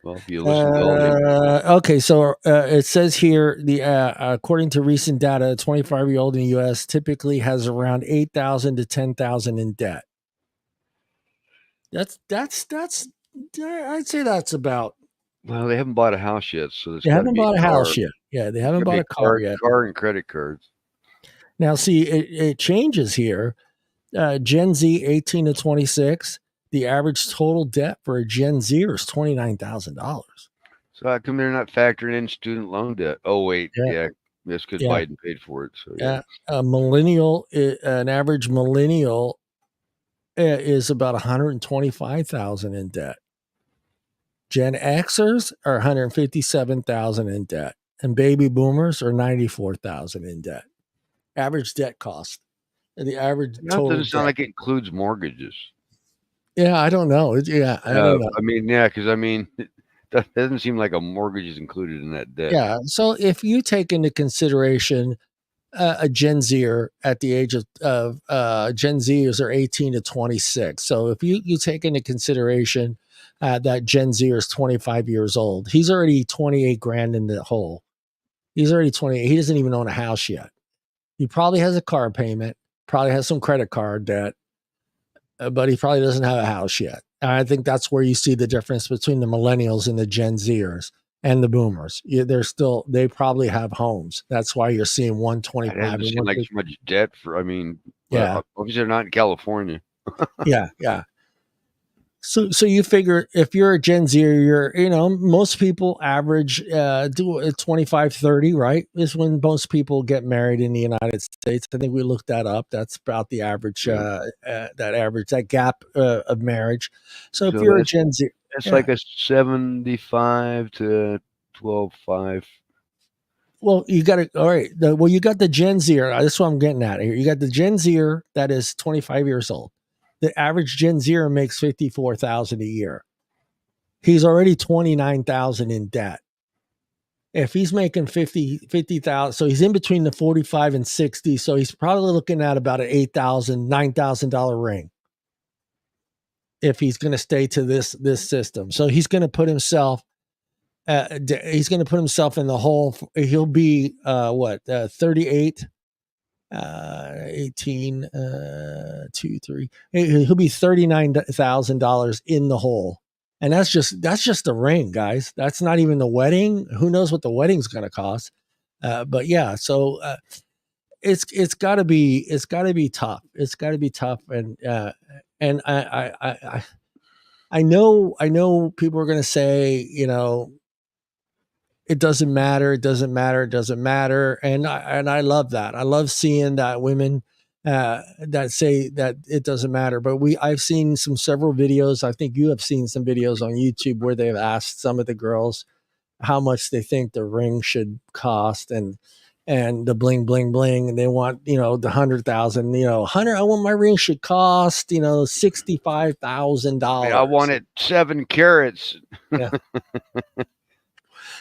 Well, if you listen to all the Okay, so it says here the according to recent data, a 25-year-old in the U.S. typically has around 8,000 to 10,000 in debt. That's. I'd say that's about. well, they haven't bought a house yet, so there's They got to haven't be bought a a car. house yet. Yeah, they There's haven't got to be bought a a car car, yet. car and credit cards. Now, see, it changes here. Gen Z 18 to 26, the average total debt for a Gen Zer is $29,000. So how come they're not factoring in student loan debt? Oh wait, Yeah, yeah, that's because yeah, Biden paid for it. So yeah, yeah. An average millennial is about 125,000 in debt. Gen Xers are 157,000 in debt, and baby boomers are 94,000 in debt. Average debt cost, and the average that total doesn't sound debt. like it includes mortgages. Yeah, I don't know. Yeah, I don't know. I mean, yeah, because I mean, that doesn't seem like a mortgage is included in that debt. Yeah. So if you take into consideration a Gen Zer at the age of Gen Zers are 18 to 26. So if you take into consideration that Gen Zer is 25 years old, he's already 28 grand in the hole. He's already 28. He doesn't even own a house yet. He probably has a car payment, probably has some credit card debt, but he probably doesn't have a house yet. And I think that's where you see the difference between the millennials and the Gen Zers and the boomers. They probably have homes. That's why you're seeing It 125 doesn't and seem like 150. too much debt for. I mean, Yeah. obviously they're not in California. Yeah. So you figure if you're a Gen Z, most people average do a 25, 30, right? Is when most people get married in the United States. I think we looked that up. That's about the average, Yeah. that gap of marriage. So if So you're a Gen Z, it's yeah. like a 75 to 12.5. Well, you got it. All right. You got the Gen Zer. That's what I'm getting at here. You got the Gen Zer that is 25 years old. The average Gen Zer makes 54,000 a year. He's already 29,000 in debt. If he's making 50,000, so he's in between the 45 and 60. So he's probably looking at about an $8,000, $9,000 ring if he's going to stay to this system. So he's going to put himself in the hole. He'll be 38, 18, 2, 3. He'll be $39,000 in the hole. And that's just the ring, guys. That's not even the wedding. Who knows what the wedding's going to cost? But yeah, so it's got to be tough. It's got to be tough, and I know people are going to say, it doesn't matter, it doesn't matter, it doesn't matter, and I love that. I love seeing that women that say that it doesn't matter. But I've seen several videos. I think you have seen some videos on YouTube where they've asked some of the girls how much they think the ring should cost, and the bling bling bling, and they want the 100,000. 100. I want my ring should cost I $65,000. want it 7 carats. Yeah.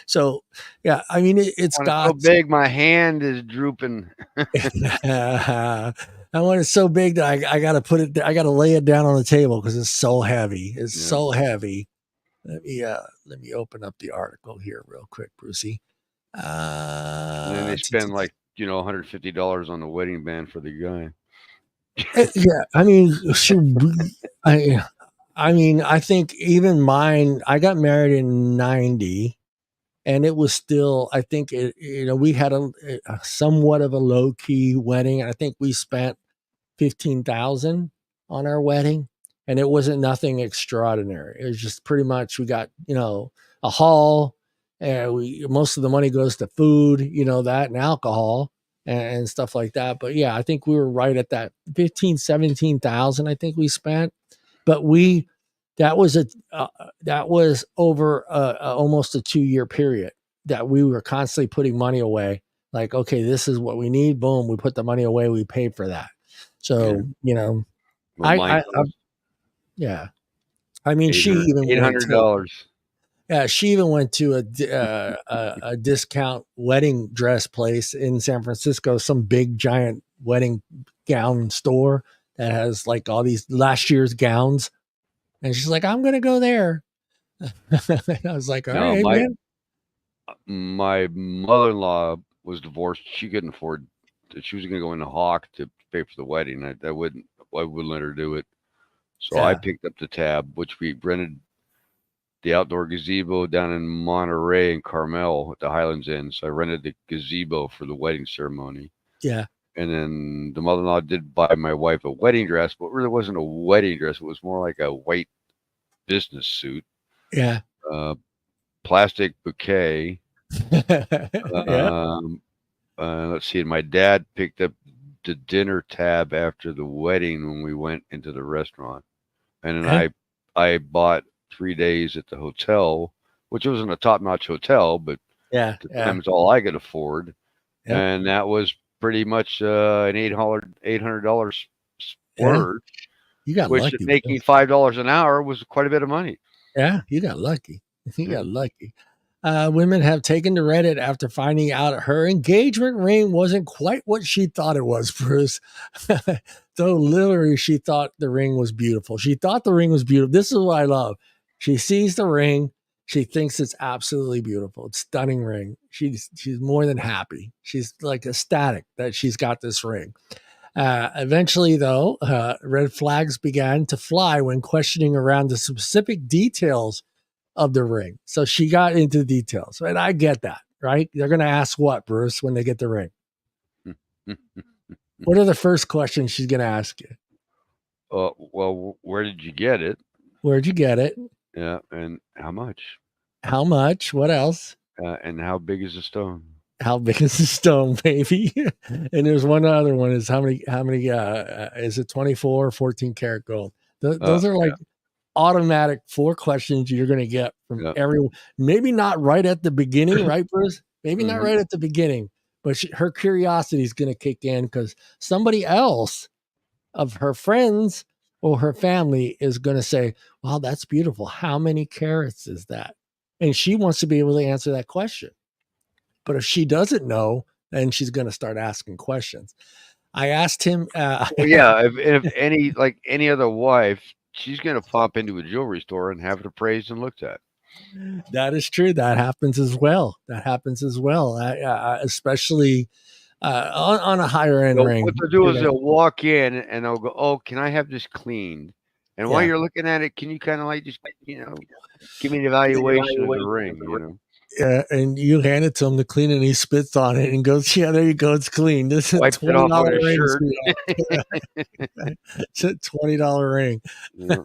So yeah, I mean it's I want it so got. big my hand is drooping. I want it so big that I got to put it. I got to lay it down on the table because it's so heavy. It's Yeah. so heavy. Let me open up the article here real quick, Brucey. And then they spend like $150 on the wedding band for the guy. Yeah, I mean, I think even mine. I got married in '90, and it was still. I think we had a somewhat of a low key wedding. I think we spent 15,000 on our wedding, and it wasn't nothing extraordinary. It was just pretty much we got a hall, Most of the money goes to food, that and alcohol and stuff like that. But yeah, I think we were right at that 17,000. I think we spent, but that was that was over almost a 2-year period that we were constantly putting money away. Like, okay, this is what we need. Boom, we put the money away. We paid for that. So Well, I mine yeah. I mean, she $800 even went to $800. she even went to a discount wedding dress place in San Francisco, some big giant wedding gown store that has like all these last year's gowns. And she's like, I'm gonna go there. I was like, all No, right, man. my mother-in-law was divorced. She couldn't afford. She was going to go into Hawk to pay for the wedding. I wouldn't let her do it. So I Yeah, picked up the tab, which we rented the outdoor gazebo down in Monterey and Carmel at the Highlands Inn. So I rented the gazebo for the wedding ceremony. yeah, And then the mother-in-law did buy my wife a wedding dress, but it really wasn't a wedding dress. It was more like a white business suit, yeah. uh, plastic bouquet. Yeah. Um, let's see. My dad picked up the dinner tab after the wedding when we went into the restaurant, and then Yeah, I bought 3 days at the hotel, which wasn't a top notch hotel, but yeah, at the yeah. time it's all I could afford, Yep. and that was pretty much an $800 Yeah. splurge, You got which lucky, bro. making $5 an hour was quite a bit of money. Yeah, you got lucky. You Yeah. got lucky. Women have taken to Reddit after finding out her engagement ring wasn't quite what she thought it was, Bruce. Though literally she thought the ring was beautiful. She thought the ring was beautiful. This is what I love. She sees the ring. She thinks it's absolutely beautiful. It's a stunning ring. She's more than happy. She's like ecstatic that she's got this ring. Eventually, though, red flags began to fly when questioning around the specific details of the ring. So she got into details, and I get that, right? They're going to ask what, Bruce, when they get the ring? What are the first questions she's going to ask you? Well, where did you get it? Where'd you get it? Yeah, and how much? How much? What else? And how big is the stone? How big is the stone, baby? And there's one other one is how many, is it 24 or 14 karat gold? Uh, Those are like automatic 4 questions you're going to get from yeah. everyone. Maybe not right at the beginning, right, Bruce? Maybe not Mhm. right at the beginning, but her curiosity is going to kick in because somebody else of her friends or her family is going to say, wow, that's beautiful. How many carats is that? And she wants to be able to answer that question. But if she doesn't know, then she's going to start asking questions. I asked him, Well, yeah, if any other wife, she's gonna pop into a jewelry store and have it appraised and looked at. that is true. That happens as well. That happens as well, especially on a higher end So what ring. they'll do is they'll walk in and they'll go, "Oh, can I have this cleaned?" And while Yeah. you're looking at it, can you kind of like just give me an evaluation of the ring? Yeah, and you hand it to him to clean it, and he spits on it and goes, "Yeah, there you go, it's clean. This is a Wipes it off $20 with his ring, shirt. sweetheart. It's a $20 ring." Yeah,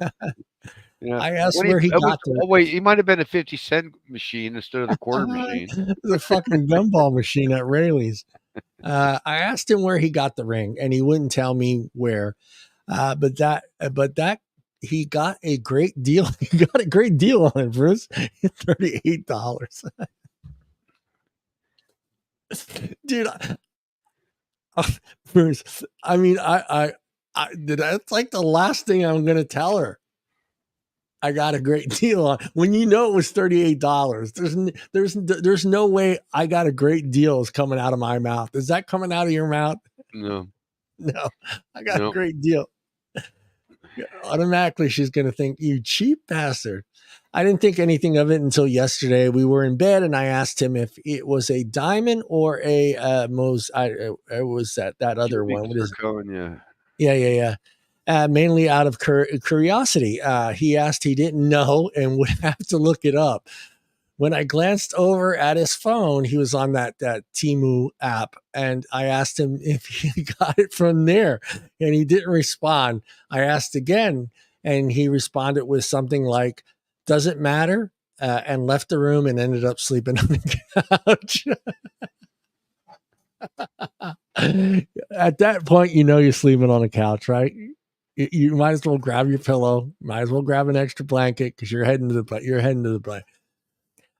yeah. I asked 20. where he It was, got the oh wait, it might have been a 50-cent machine instead of the quarter machine. the fucking gumball machine at Rayleigh's. I asked him where he got the ring, and he wouldn't tell me where. But that he got a great deal. He got a great deal on it, Bruce. $38, dude. Bruce. I mean, that's like the last thing I'm gonna tell her. I got a great deal on when you know it was $38. There's no way I got a great deal is coming out of my mouth. Is that coming out of your mouth? No, No, I got a no, great deal. Automatically, she's going to think, you cheap bastard. I didn't think anything of it until yesterday. We were in bed, and I asked him if it was a diamond or a Mose. It was that other cubic one. What is it? zircon. Yeah. Yeah, yeah, yeah. Mainly out of curiosity. He asked, he didn't know and would have to look it up. When I glanced over at his phone, he was on that Temu app, and I asked him if he got it from there, and he didn't respond. I asked again, and he responded with something like, "Does it matter? and left the room and ended up sleeping on the couch. At that point, you know you're sleeping on a couch, right? You might as well grab your pillow, might as well grab an extra blanket because you're heading to the play.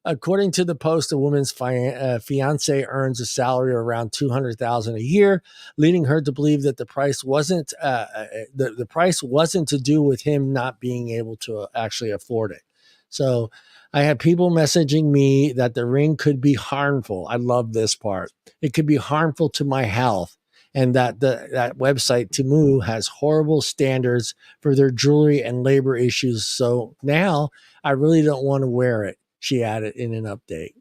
According to the post, a woman's fiance earns a salary of around $200,000 a year, leading her to believe that the price wasn't the price wasn't to do with him not being able to actually afford it. So, I had people messaging me that the ring could be harmful. I love this part. It could be harmful to my health, and that that website Temu has horrible standards for their jewelry and labor issues. So now I really don't want to wear it, she added in an update.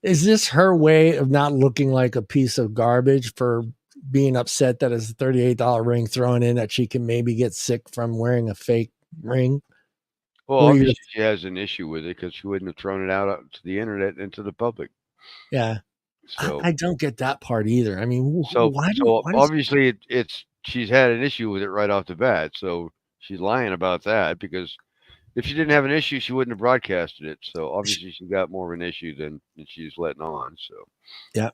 Is this her way of not looking like a piece of garbage for being upset that it's a $38 ring thrown in that she can maybe get sick from wearing a fake ring? Well, What are your obviously she has an issue with it because she wouldn't have thrown it out to the internet and to the public. yeah. So I don't get that part either. I mean, so so why does obviously it's she's had an issue with it right off the bat. So she's lying about that because if she didn't have an issue, she wouldn't have broadcasted it. So obviously she got more of an issue than she's letting on. So yeah.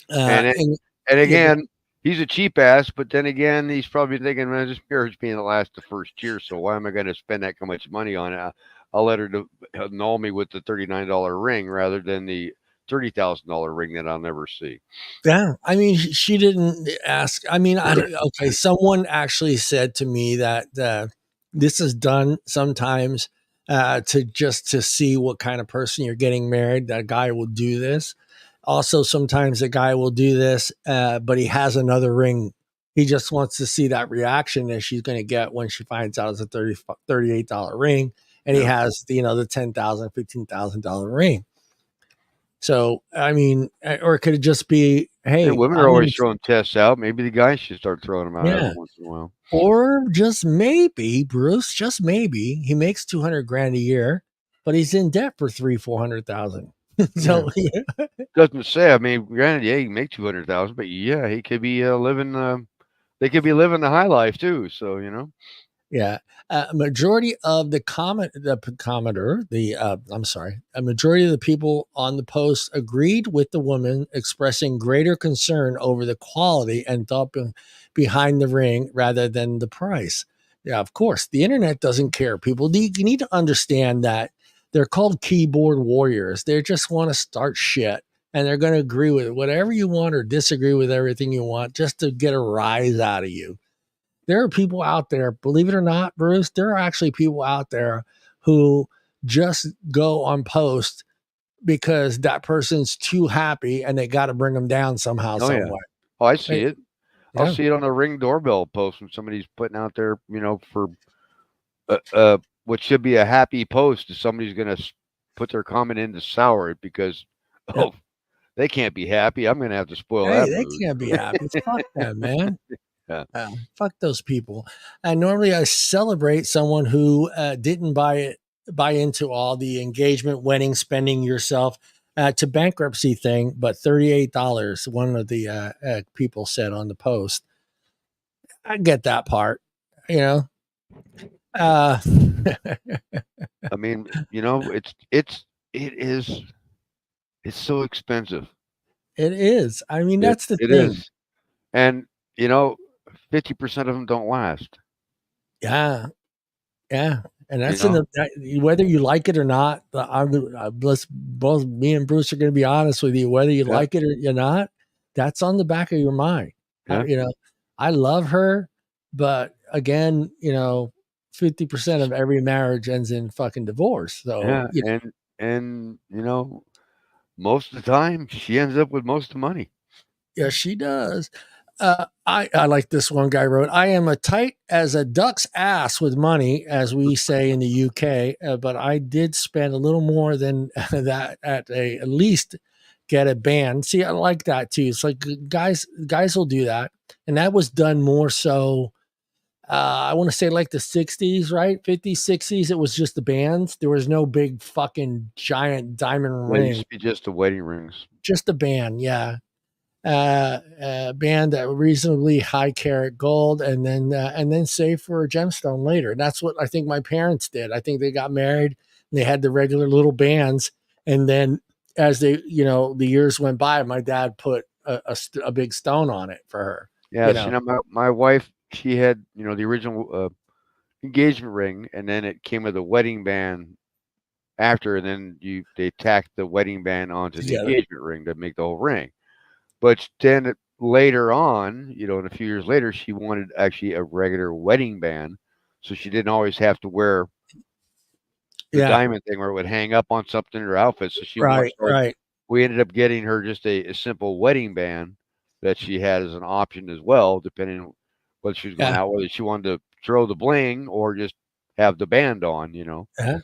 and it, And and yeah, again, he's a cheap ass. But then again, he's probably thinking, man, this marriage being the last the first year. So why am I going to spend that much money on it? I'll let her annul me with the $39 ring rather than the $30,000 ring that I'll never see. yeah. I mean, she didn't ask. I mean, okay. Someone actually said to me that this is done sometimes to see what kind of person you're getting married. That guy will do this. Also, sometimes a guy will do this, but he has another ring. He just wants to see that reaction that she's going to get when she finds out it's a $38 ring, and he Yeah. has the $10,000, $15,000 ring. So, I mean, or it could just be, And hey, women are I'm always in, throwing tests out. Maybe the guys should start throwing them out every yeah. once in a while. Or just maybe, Bruce, just maybe he makes 200 grand a year, but he's in debt for 400,000. Yeah. So, Doesn't say. I mean, granted, yeah, he can make 200,000, but yeah, he could be living. They could be living the high life too. So yeah, majority of the commenter, I'm sorry, a majority of the people on the post agreed with the woman, expressing greater concern over the quality and thought behind the ring rather than the price. Yeah, of course, the internet doesn't care. People, you need to understand that they're called keyboard warriors. They just want to start shit, and they're going to agree with whatever you want or disagree with everything you want just to get a rise out of you. There are people out there, believe it or not, Bruce, there are actually people out there who just go on post because that person's too happy and they got to bring them down somehow, oh some yeah, way. oh I see it. I'll Yeah. see it on the Ring doorbell post when somebody's putting out there, for what should be a happy post. Is somebody's going to put their comment in to sour it because Yep. oh they can't be happy. I'm going to have to spoil Hey, that they mood. can't be happy. Fuck them, man. Yeah. Fuck those people. And normally I celebrate someone who didn't buy into all the engagement, wedding, spending yourself to bankruptcy thing, but $38. One of the people said on the post. I get that part, you know. Uh, I mean, it is it's so expensive. it is. I mean, It that's the it thing. is, and you know, 50% of them don't last. Yeah, yeah, and You that's in know, whether you like it or not. Let's both me and Bruce are going to be honest with you. Whether you yeah, like it or you're not, that's on the back of your mind. yeah, I love her, but again, 50% of every marriage ends in fucking divorce. So yeah, and most of the time she ends up with most of the money. yeah, she does. I like this one guy wrote, I am a tight as a duck's ass with money, as we say in the UK, but I did spend a little more than that at least get a band. See, I like that too. It's like guys will do that. And that was done more so, I want to say like the 60s, right? 50s, 60s. It was just the bands. There was no big fucking giant diamond Yeah, it used ring, to be just the wedding rings. just the band. Yeah. band at reasonably high carat gold, and then save for a gemstone later. And that's what I think my parents did. I think they got married and they had the regular little bands, and then as they, the years went by, my dad put a big stone on it for her. You Yes, know, my wife, she had, the original engagement ring, and then it came with a wedding band after, and then they tacked the wedding band onto the together, engagement ring to make the whole ring. But then later on, and a few years later, she wanted actually a regular wedding band, so she didn't always have to wear the yeah, diamond thing where it would hang up on something in her outfit. So she wanted, right, so right, we ended up getting her just a simple wedding band that she had as an option as well, depending on whether she was going yeah, out, whether she wanted to throw the bling or just have the band on. uh-huh.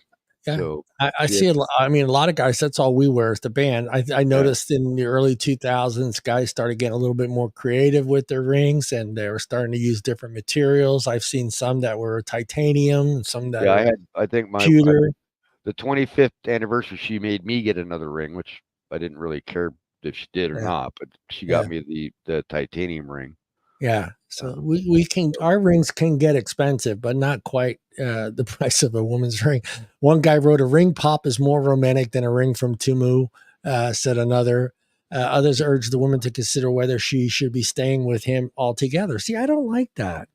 Yeah. So I she see had, I mean, a lot of guys, that's all we wear is the band. I yeah, noticed in the early 2000s, guys started getting a little bit more creative with their rings and they were starting to use different materials. I've seen some that were titanium, some that yeah, are I think pewter. the 25th anniversary, she made me get another ring, which I didn't really care if she did or Yeah. not, but she got Yeah. me the titanium ring. Yeah. So Um, we can, our rings can get expensive, but not quite the price of a woman's ring. One guy wrote a ring pop is more romantic than a ring from Temu, said another. Others urged the woman to consider whether she should be staying with him altogether. See, I don't like that.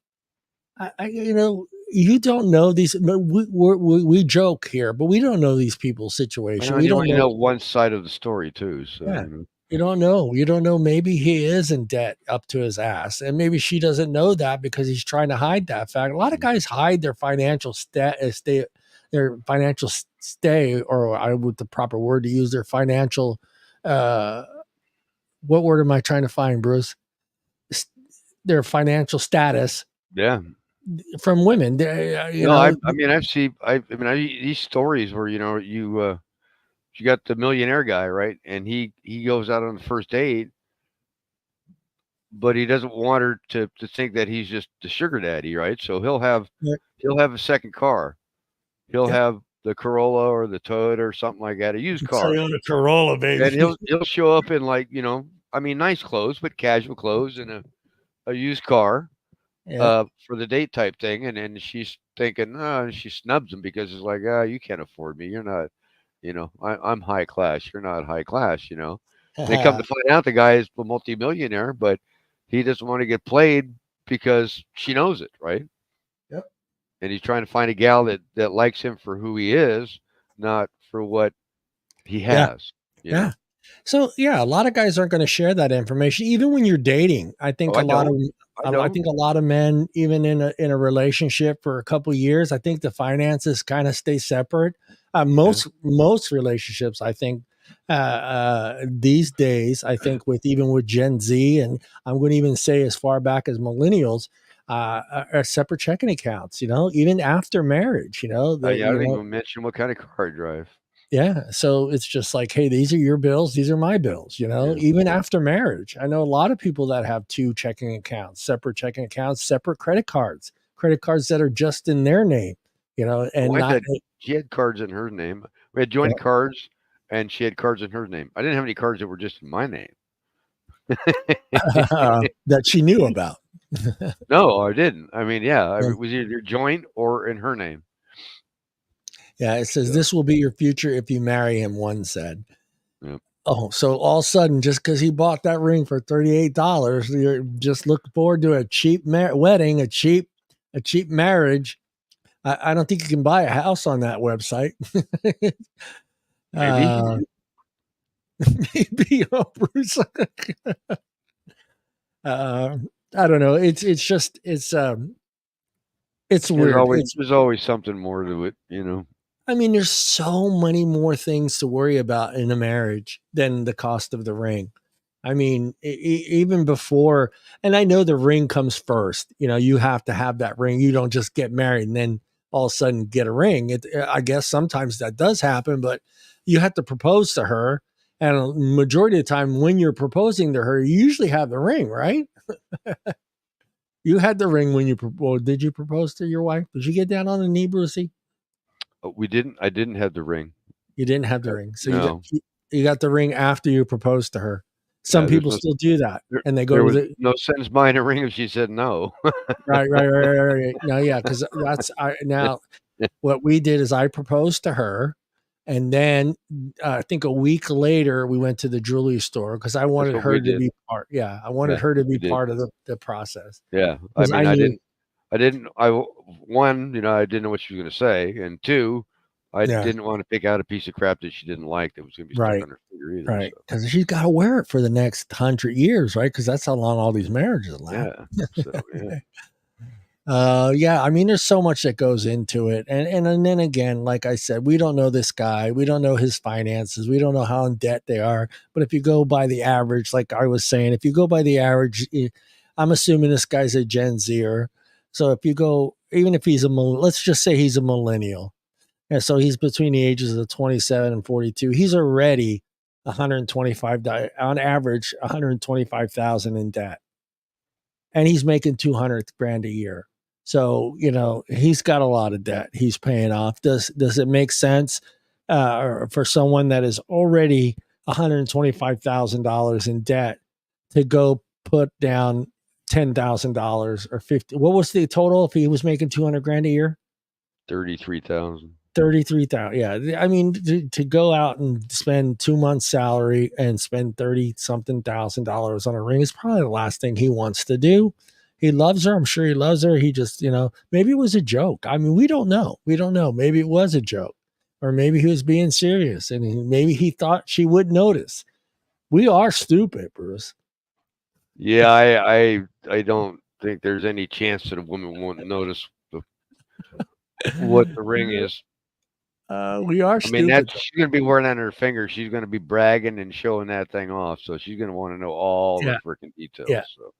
You don't know these. We joke here, but we don't know these people's situation. and We you don't only know. know one side of the story too, so Yeah. You don't know. You don't know. Maybe he is in debt up to his ass. And maybe she doesn't know that because he's trying to hide that fact. A lot of guys hide their financial their financial stay, or I would the proper word to use, their financial, uh, what word am I trying to find, Bruce? S- Their financial status yeah. from women. No, I mean these stories where you got the millionaire guy, right? And he goes out on the first date, but he doesn't want her to think that he's just the sugar daddy, right? So Yep. he'll have a second car. He'll Yep. have the Corolla or the Toyota or something like that, a used car. Toyota Corolla, And baby. he'll show up in like, I mean nice clothes, but casual clothes and a used car Yeah. for the date type thing, and then she's thinking, oh, she snubs him because it's like, ah, you can't afford me. You're not, I'm high class. You're not high class. They come to find out the guy is a multimillionaire, but he doesn't want to get played because she knows it, right? Yep. And he's trying to find a gal that likes him for who he is, not for what he Yeah. has. You Yeah. know? So yeah, a lot of guys aren't going to share that information, even when you're dating. I Oh, think a I lot of don't. I I don't. think a lot of men, even in a relationship for a couple years, I think the finances kind of stay separate. Yeah. Most relationships, I think, these days, I think with even with Gen Z, and I'm going to even say as far back as millennials, are separate checking accounts. Even after marriage, Yeah, I didn't even mention what kind of car I drive. yeah. So it's just like, hey, these are your bills. These are my bills, Yeah. even after marriage. I know a lot of people that have two checking accounts, separate credit cards that are just in their name, My and wife not, she had cards in her name. We had yeah, joint cards, and she had cards in her name. I didn't have any cards that were just in my name. that she knew about. No, I didn't. I mean, yeah, Yeah. it was either joint or in her name. Yeah. It says, So, this will be your future if you marry him, one said. yeah. Oh, so all of a sudden, just because he bought that ring for $38, you're just looking forward to a cheap wedding, a cheap marriage. I don't think you can buy a house on that website. Maybe. uh, maybe, Bruce. uh, I don't know. It's just it's There's weird. always there's always something more to it. I mean, there's so many more things to worry about in a marriage than the cost of the ring. I mean, even before, and I know the ring comes first. You have to have that ring. You don't just get married and then all of a sudden get a ring. I guess sometimes that does happen, but you have to propose to her. And a majority of the time, when you're proposing to her, you usually have the ring, right? You had the ring when you proposed. Did you propose to your wife? Did you get down on the knee, Brucey? We didn't. I didn't have the ring. You didn't have the ring, so No. you got the ring after you proposed to her. Some There's people still do that, there, and they go there to was the no sense buying a ring if she said no. right. No, yeah, because that's now what we did is I proposed to her, and then I think a week later we went to the jewelry store because I That's wanted what we her to did. be part. Yeah, I wanted Yeah, her to we be did. part of the process Yeah, I because mean, I knew. I didn't. One, I didn't know what she was going to say, and two, I Yeah, didn't want to pick out a piece of crap that she didn't like that was going to be stuck right, on her finger either. right, So because she's got to wear it for the next 100 years, right? Because that's how long all these marriages last. yeah, so yeah, Yeah, I mean, there's so much that goes into it, and then again, like I said, we don't know this guy, we don't know his finances, we don't know how in debt they are. But if you go by the average, like I was saying, if you go by the average, I'm assuming this guy's a Gen Zer. So if you go, even if he's let's just say he's a millennial, and so he's between the ages of 27 and 42, he's already 125 on average 125,000 in debt, and he's making 200 grand a year. So, he's got a lot of debt he's paying off. Does it make sense for someone that is already $125,000 in debt to go put down $10,000 or 50? What was the total if he was making 200 grand a year? 33,000. 33,000. Yeah. I mean, to go out and spend 2 months salary and spend 30 something $1,000 on a ring is probably the last thing he wants to do. He loves her. I'm sure he loves her. He just, maybe it was a joke. I mean, we don't know. We don't know. Maybe it was a joke, or maybe he was being serious and maybe he thought she would notice. We are stupid, Bruce. Yeah, I don't think there's any chance that a woman won't notice what the ring is. We are I mean, stupid. she's gonna be wearing that on her finger. She's gonna be bragging and showing that thing off. So she's gonna want to know all the Yeah. freaking Yeah. details. So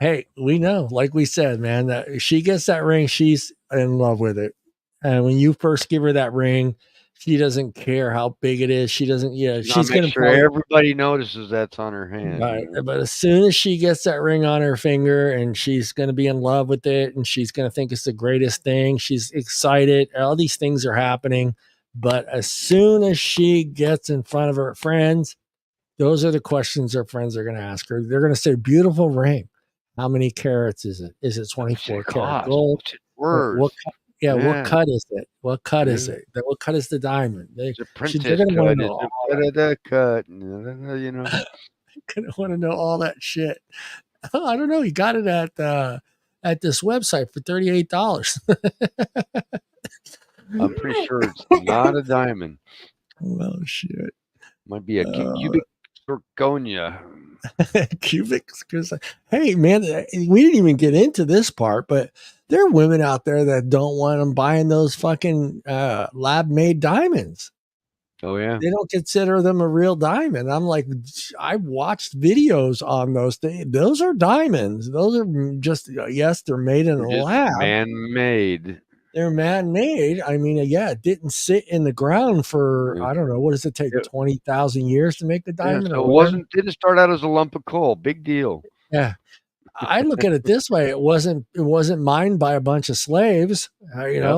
Hey, we know, like we said, man, that if she gets that ring, she's in love with it. And when you first give her that ring, she doesn't care how big it is. She doesn't, I'll she's make going to sure probably, everybody notices that's on her hand. right. But as soon as she gets that ring on her finger and she's going to be in love with it and she's going to think it's the greatest thing, she's excited. All these things are happening. But as soon as she gets in front of her friends, those are the questions her friends are going to ask her. They're going to say, beautiful ring. How many carats is it? Is it What's 24 it karat cost? gold? What's it worth? What Yeah, cut is it? What cut is yeah. it? What cut is the diamond? It's a They're princess going to want to cut. know It's all a that. da cut. Going to want to know all that shit. I don't know. You got it at this website for $38. I'm pretty sure it's not a diamond. Oh shit. Might be a Uh, cubic zirconia. cubic. Hey man, we didn't even get into this part, but there are women out there that don't want them buying those fucking lab made diamonds. Oh yeah. They don't consider them a real diamond. I'm like, I watched videos on those things. Those are diamonds. Those are just, yes, they're made in They're a just lab. man-made. They're man made. I mean, yeah, it didn't sit in the ground for, Yeah. I don't know, what does it take? Yeah. 20,000 years to make the Yeah, diamond or so whatever? didn't start out as a lump of coal. Big deal. Yeah. I look at it this way: it wasn't mined by a bunch of slaves. Yep.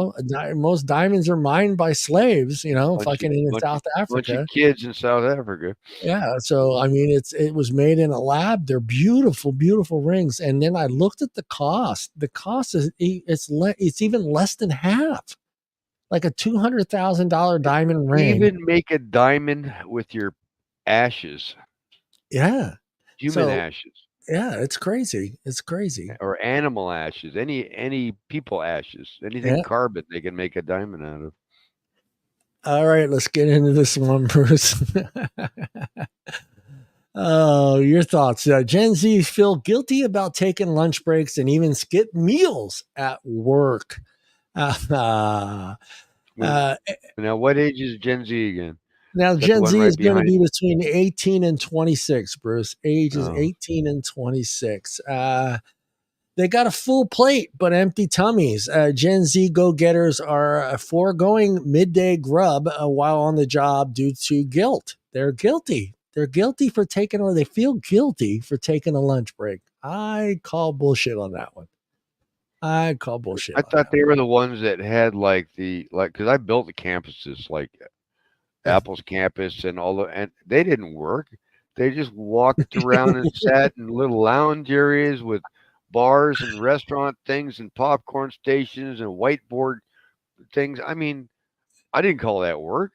Most diamonds are mined by slaves. Bunch of Fucking in bunch of South bunch of Africa. kids in South Africa. Yeah. So I mean, it was made in a lab. They're beautiful, beautiful rings. And then I looked at the cost. The cost is it's even less than half, like a $200,000 diamond ring. Even make a diamond with your ashes, Yeah. human So ashes yeah, it's crazy. It's crazy. or animal ashes, any people ashes, anything Yeah. carbon they can make a diamond out of. All right, let's get into this one, Bruce. Oh, your thoughts. Gen Z feel guilty about taking lunch breaks and even skip meals at work. Uh, When uh, now what age is Gen Z again? Now, Is that the Gen one Z right is going to behind? be between 18 and 26, Bruce. Age is Oh, 18 and 26. They got a full plate, but empty tummies. Gen Z go getters are foregoing midday grub while on the job due to guilt. They're guilty. They're guilty for taking, or they feel guilty for taking a lunch break. I call bullshit on that one. I call bullshit I on thought that they were the ones that had because I built the campuses like one. Apple's campus and all the and they didn't work. They just walked around and sat in little lounge areas with bars and restaurant things and popcorn stations and whiteboard things. I mean, I didn't call that work.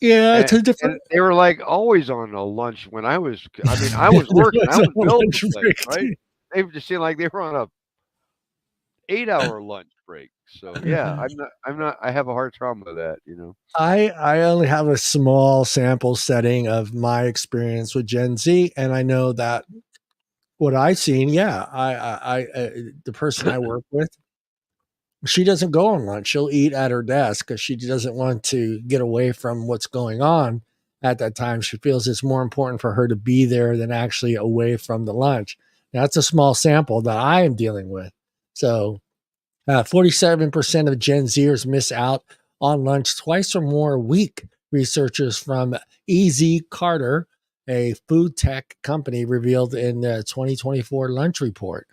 Yeah, And, it's a and different. they were like always on a lunch when I mean, I was working, I It's a was building lunch things, break, right? too. They just seemed like they were on a 8-hour lunch break. So yeah, I have a hard time with that, you know. I only have a small sample setting of my experience with Gen Z, and I know that what I've seen, yeah, the person I work with, she doesn't go on lunch. She'll eat at her desk because she doesn't want to get away from what's going on at that time. She feels it's more important for her to be there than actually away from the lunch. That's a small sample that I am dealing with. So 47% of Gen Zers miss out on lunch twice or more a week. Researchers from EZ Carter, a food tech company, revealed in the 2024 lunch report.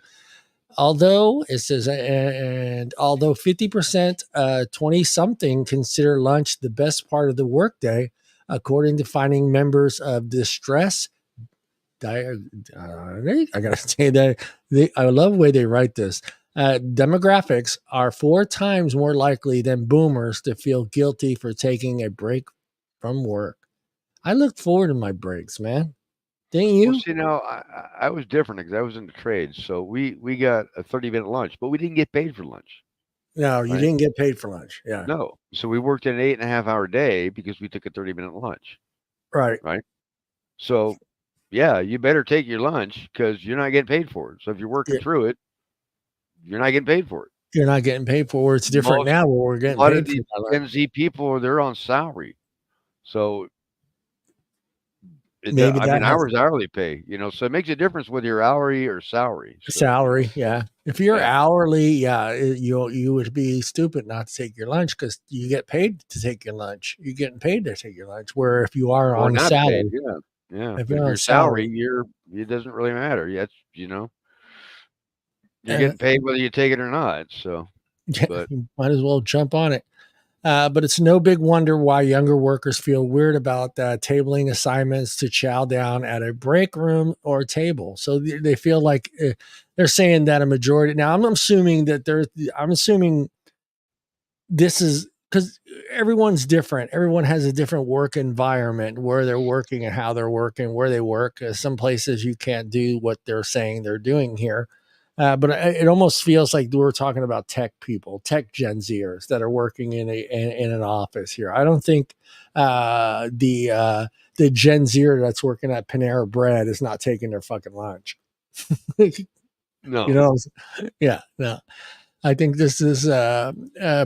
Although it says, and although 50%, 20 something consider lunch the best part of the workday, according to finding members of distress. I gotta say that I love the way they write this. Demographics are 4 times more likely than boomers to feel guilty for taking a break from work. I look forward to my breaks, man. Didn't Well, you? see, now I was different because I was in the trades, so we got a 30-minute lunch, but we didn't get paid for lunch, No, you right? didn't get paid for lunch. Yeah, No, so we worked an 8.5-hour day because we took a 30-minute lunch, right. right? So yeah, you better take your lunch because you're not getting paid for it. So if you're working Yeah, through it, you're not getting paid for it. you're not getting paid for. It's different Most now where we're A getting lot of paid for these that lunch. Gen Z people, they're on salary, so Maybe I that mean, has ours hourly pay, you know, so it makes a difference whether you're hourly or salary. So you know, salary. Yeah, if you're yeah, hourly, yeah, you would be stupid not to take your lunch because you get paid to take your lunch. You're getting paid to take your lunch. Where if you are or on not paid, salary, yeah, yeah. if But you're if on you're salary, salary, it doesn't really matter. Yet, you're uh, getting paid whether you take it or not. So, yeah, but you might as well jump on it. But it's no big wonder why younger workers feel weird about tabling assignments to chow down at a break room or table. So they feel like they're saying that a majority. Now I'm assuming that I'm assuming this is because everyone's different. Everyone has a different work environment where they're working and how they're working, where they work. Some places you can't do what they're saying they're doing here. But it almost feels like we're talking about tech people, tech Gen Zers that are working in an office here. I don't think the Gen Zer that's working at Panera Bread is not taking their fucking lunch. you no, know, yeah, no. I think this is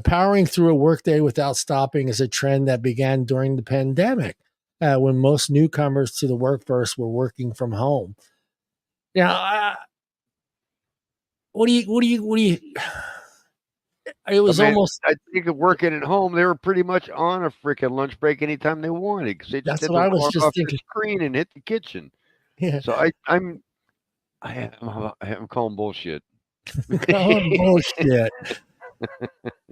powering through a workday without stopping is a trend that began during the pandemic when most newcomers to the workforce were working from home. Now, what do you, it I was mean, almost, I think of working at home, they were pretty much on a freaking lunch break anytime they wanted because they just that's had what to I was walk just off their thinking. screen and hit the kitchen. Yeah. So I'm calling bullshit. Oh, bullshit.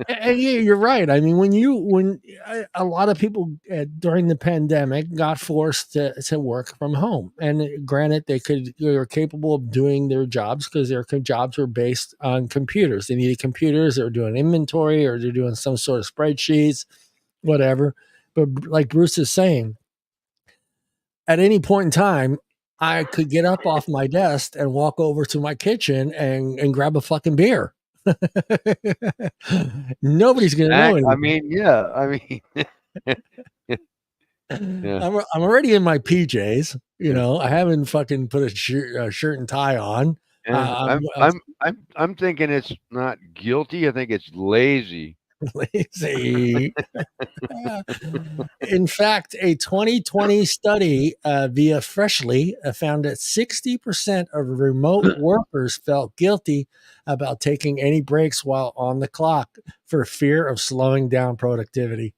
And yeah, you're right. I mean, when a lot of people during the pandemic got forced to work from home, and granted, they were capable of doing their jobs because their jobs were based on computers. They needed computers. They were doing inventory or they're doing some sort of spreadsheets, whatever. But like Bruce is saying, at any point in time, I could get up off my desk and walk over to my kitchen and grab a fucking beer. Nobody's gonna know I anything. mean, yeah, I mean, yeah, I'm already in my PJs. You yeah. know, I haven't fucking put a shirt and tie on. Yeah, I'm I'm thinking it's not guilty. I think it's lazy. lazy. In fact, a 2020 study via Freshly found that 60% of remote workers felt guilty about taking any breaks while on the clock for fear of slowing down productivity.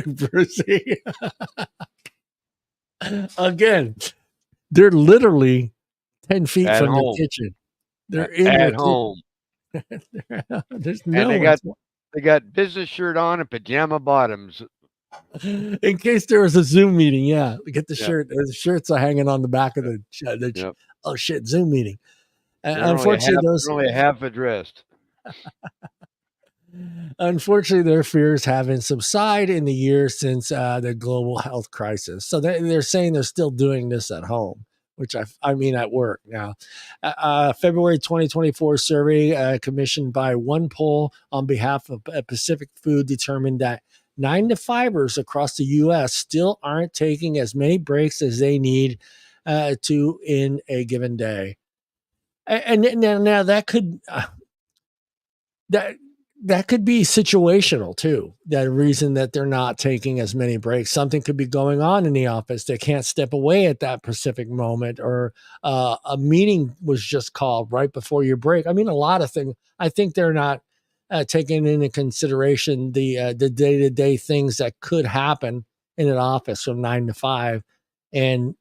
Brucey. Again, they're literally 10 feet At from their home, kitchen. They're in their at kitchen. home, There's and no one. they got business shirt on and pajama bottoms In case there was a Zoom meeting, yeah, get the Yeah. shirt. The shirts are hanging on the back of Yep. oh shit, Zoom meeting. They're only a half addressed. Unfortunately, their fears haven't subsided in the years since the global health crisis. So they're saying they're still doing this at home, which I mean at work now. February 2024 survey commissioned by One Poll on behalf of Pacific Food determined that 9-to-5ers across the U.S. still aren't taking as many breaks as they need to in a given day. And now that could that that could be situational too. That reason that they're not taking as many breaks, something could be going on in the office. They can't step away at that specific moment, or a meeting was just called right before your break. I mean, a lot of things. I think they're not taking into consideration the day to day things that could happen in an office from 9 to 5, and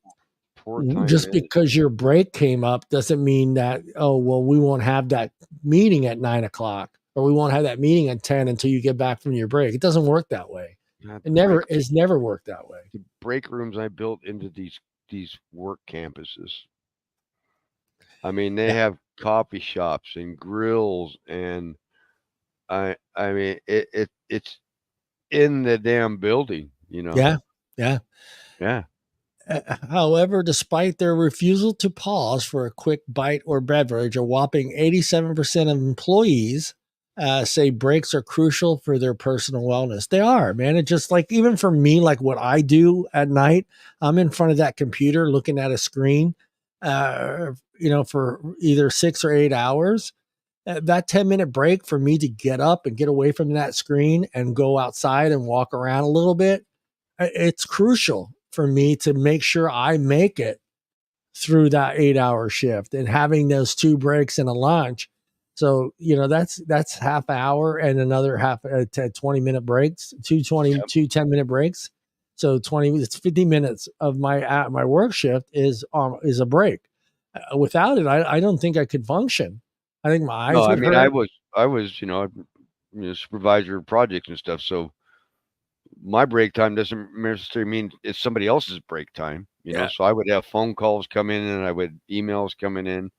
Poor time just management. because your break came up doesn't mean that, oh well, we won't have that meeting at 9 o'clock, or we won't have that meeting at 10 until you get back from your break. It doesn't work that way. God, It never is never worked that way. the break rooms I built into these work campuses. I mean, they Yeah, have coffee shops and grills, and I mean it's in the damn building, you know. yeah, yeah. Yeah. However, despite their refusal to pause for a quick bite or beverage, a whopping 87% of employees say breaks are crucial for their personal wellness. They are, man. It just like, even for me, like what I do at night, I'm in front of that computer looking at a screen, for either 6 or 8 hours. That 10-minute break for me to get up and get away from that screen and go outside and walk around a little bit, it's crucial for me to make sure I make it through that 8-hour shift, and having those two breaks and a lunch. So, that's half hour and another half 20-minute breaks, Yep. 10-minute breaks. So it's 50 minutes of my work shift is a break. Without it, I don't think I could function. I think my No, eyes I would mean hurt. I was, supervisor of projects and stuff, so my break time doesn't necessarily mean it's somebody else's break time, Yeah. so I would have phone calls come in and I would emails coming in.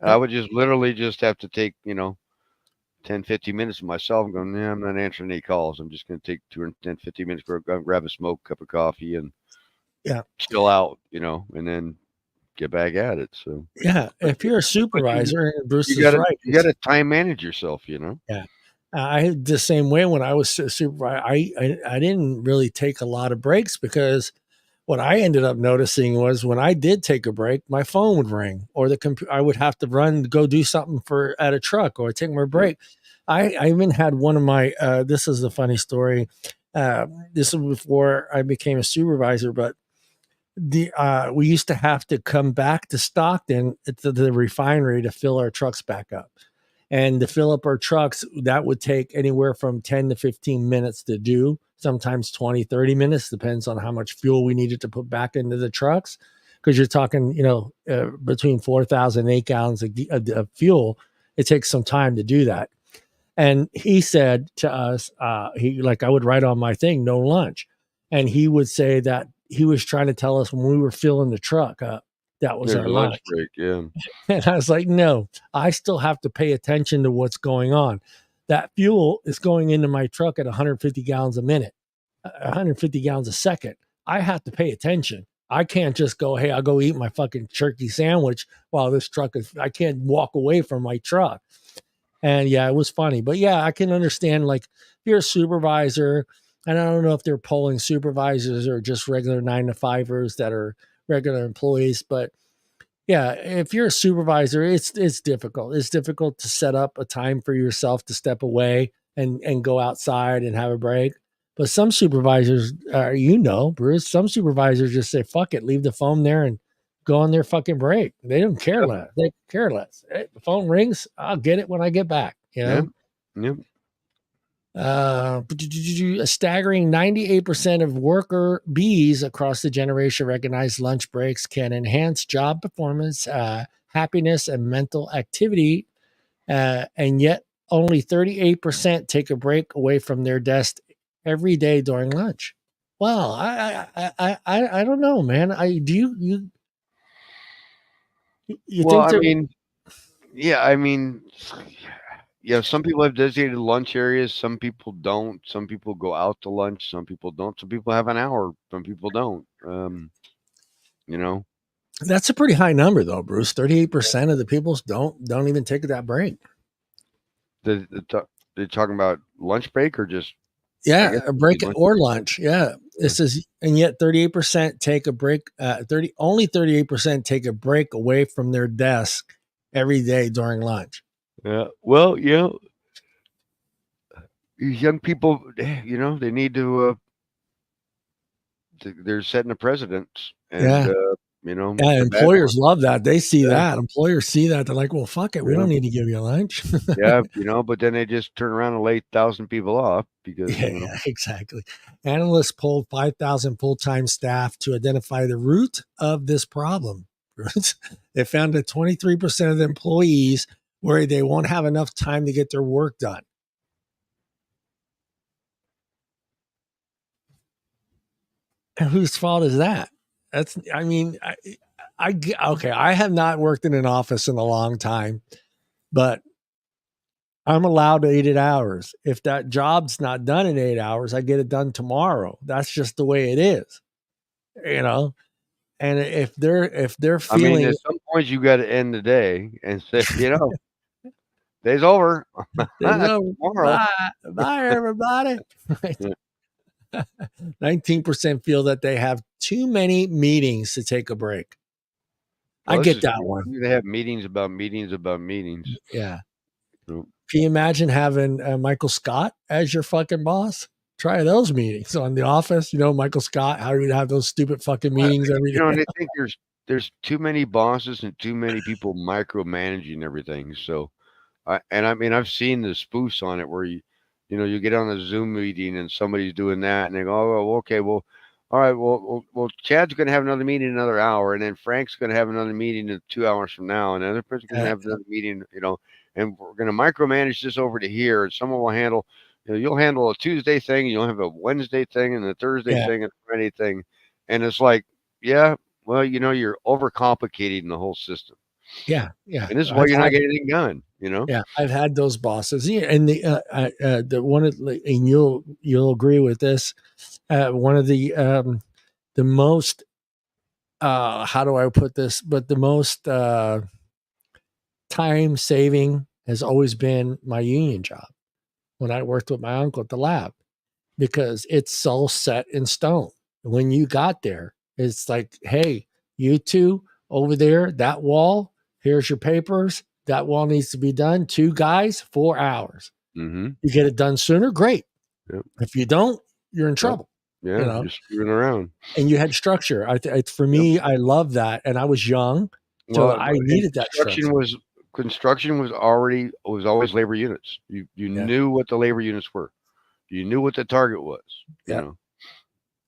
And I Yep. would just literally just have to take, 10, 15 minutes of myself and go, nah, I'm not answering any calls. I'm just going to take 10, 15 minutes, go grab a smoke, cup of coffee, and Yeah. chill out, and then get back at it. So, Yeah. but, If you're a but supervisor, and Bruce you is gotta, right. you gotta time manage yourself. Yeah. I had the same way when I was a supervisor. I didn't really take a lot of breaks, because what I ended up noticing was when I did take a break, my phone would ring, or I would have to run, go do something at a truck, or take my Yep. break. I even had one of my, this is a funny story. This was before I became a supervisor, but we used to have to come back to Stockton at the refinery to fill our trucks back up. And to fill up our trucks, that would take anywhere from 10 to 15 minutes to do, sometimes 20, 30 minutes, depends on how much fuel we needed to put back into the trucks. Because you're talking, between 4,000 and 8 gallons of fuel. It takes some time to do that. And he said to us, I would write on my thing, no lunch. And he would say that he was trying to tell us when we were filling the truck up, that was There's our your lunch lunch. break. Yeah. And I was like, no, I still have to pay attention to what's going on. That fuel is going into my truck at 150 gallons a minute, 150 gallons a second. I have to pay attention. I can't just go, hey, I'll go eat my fucking turkey sandwich while this truck I can't walk away from my truck. And yeah, it was funny. But yeah, I can understand, like, if you're a supervisor, and I don't know if they're polling supervisors or just regular 9 to 5ers that are regular employees, but yeah, if you're a supervisor, it's difficult. It's difficult to set up a time for yourself to step away and go outside and have a break. But some supervisors, Bruce, some supervisors just say, fuck it, leave the phone there and go on their fucking break. They don't care Yep. less. They care less. Hey, the phone rings, I'll get it when I get back, Yep. Yep. A staggering 98% of worker bees across the generation recognize lunch breaks can enhance job performance, happiness, and mental activity. And yet, only 38% take a break away from their desk every day during lunch. Well, I don't know, man. I do you Well, think I they're mean, yeah, I mean, yeah, some people have designated lunch areas, some people don't. Some people go out to lunch, some people don't. Some people have an hour, some people don't. You know, that's a pretty high number though, Bruce. 38% of the people don't even take that break. they're talking about lunch break or just, I Yeah, guess, a break lunch or break. lunch. Yeah. Yeah. This is and yet 38% take a break 30 only 38% take a break away from their desk every day during lunch. Yeah. Well, these young people, they need to. They're setting a precedent, and Yeah. Yeah, the bad employers one. love that. They see Yeah. that. Employers see that. They're like, "Well, fuck it. We Yeah. don't need to give you lunch." Yeah. But then they just turn around and lay 1,000 people off because Yeah, exactly. Analysts polled 5,000 full time staff to identify the root of this problem. They found that 23% of the employees worry they won't have enough time to get their work done. And whose fault is that? I mean, okay, I have not worked in an office in a long time, but I'm allowed 8 hours. If that job's not done in 8 hours, I get it done tomorrow. That's just the way it is, you know. And if they're I mean, feeling at some point you got to end the day and say, day's over. there's no Tomorrow. bye everybody. Right? Yeah. 19% feel that they have too many meetings to take a break. I Well, this get is that true. one. They have meetings about meetings about meetings. Yeah. So, Can you imagine having Michael Scott as your fucking boss? Try those meetings on The Office. Michael Scott, how do you have those stupid fucking well, meetings every day? and I think there's too many bosses and too many people micromanaging everything. So, I mean, I've seen the spoofs on it where you get on a Zoom meeting and somebody's doing that, and they go, "Oh, well, okay, well, all right, well, Chad's going to have another meeting in another hour, and then Frank's going to have another meeting in 2 hours from now, and another person's going to Uh, have another meeting, and we're going to micromanage this over to here, and someone will handle, you'll handle a Tuesday thing, and you'll have a Wednesday thing, and a Thursday yeah, thing, and a Friday thing, and it's like, yeah, well, you're overcomplicating the whole system, yeah, yeah. and this is why I've you're not had getting anything done, Yeah, I've had those bosses. Yeah, and the one of and you'll agree with this. One of the most how do I put this? But the most time saving has always been my union job when I worked with my uncle at the lab because it's so set in stone. When you got there, it's like, hey, you two over there, that wall, here's your papers. That wall needs to be done. 2 guys, 4 hours. Mhm. You get it done sooner, great. Yep. If you don't, you're in Yep. trouble, you Yeah, know. just screwing around. And you had structure. For Yep. me, I love that, and I was young, so Well, I and needed that structure. construction was always labor units. You Yeah, knew what the labor units were. You knew what the target was, you yeah. know.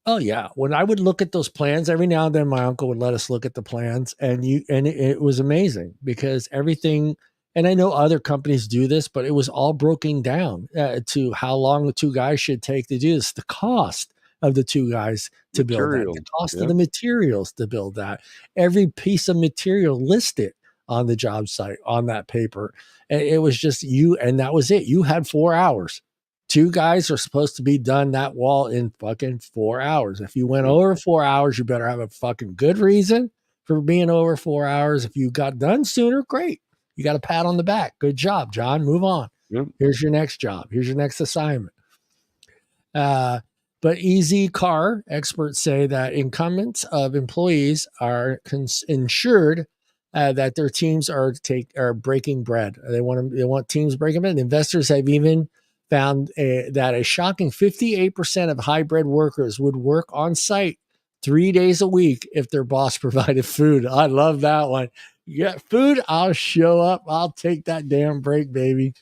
Oh yeah. When I would look at those plans, every now and then my uncle would let us look at the plans, and it was amazing because everything. And I know other companies do this, but it was all broken down to how long the 2 guys should take to do this, the cost of the 2 guys to build that, the Material. cost of Yep. the materials to build that, every piece of material listed on the job site on that paper. And it was just you, and that was it. You had 4 hours. 2 guys are supposed to be done that wall in fucking 4 hours. If you went Yep. over 4 hours, you better have a fucking good reason for being over 4 hours. If you got done sooner, great. You got a pat on the back. Good job, John. Move on. Yep. Here's your next job. Here's your next assignment. Uh, but easy car experts say that incumbents of employees are ensured that their teams are breaking bread. They want teams breaking bread. And investors have even found that a shocking 58% of hybrid workers would work on site 3 days a week if their boss provided food. I love that one. You got food, I'll show up. I'll take that damn break, baby.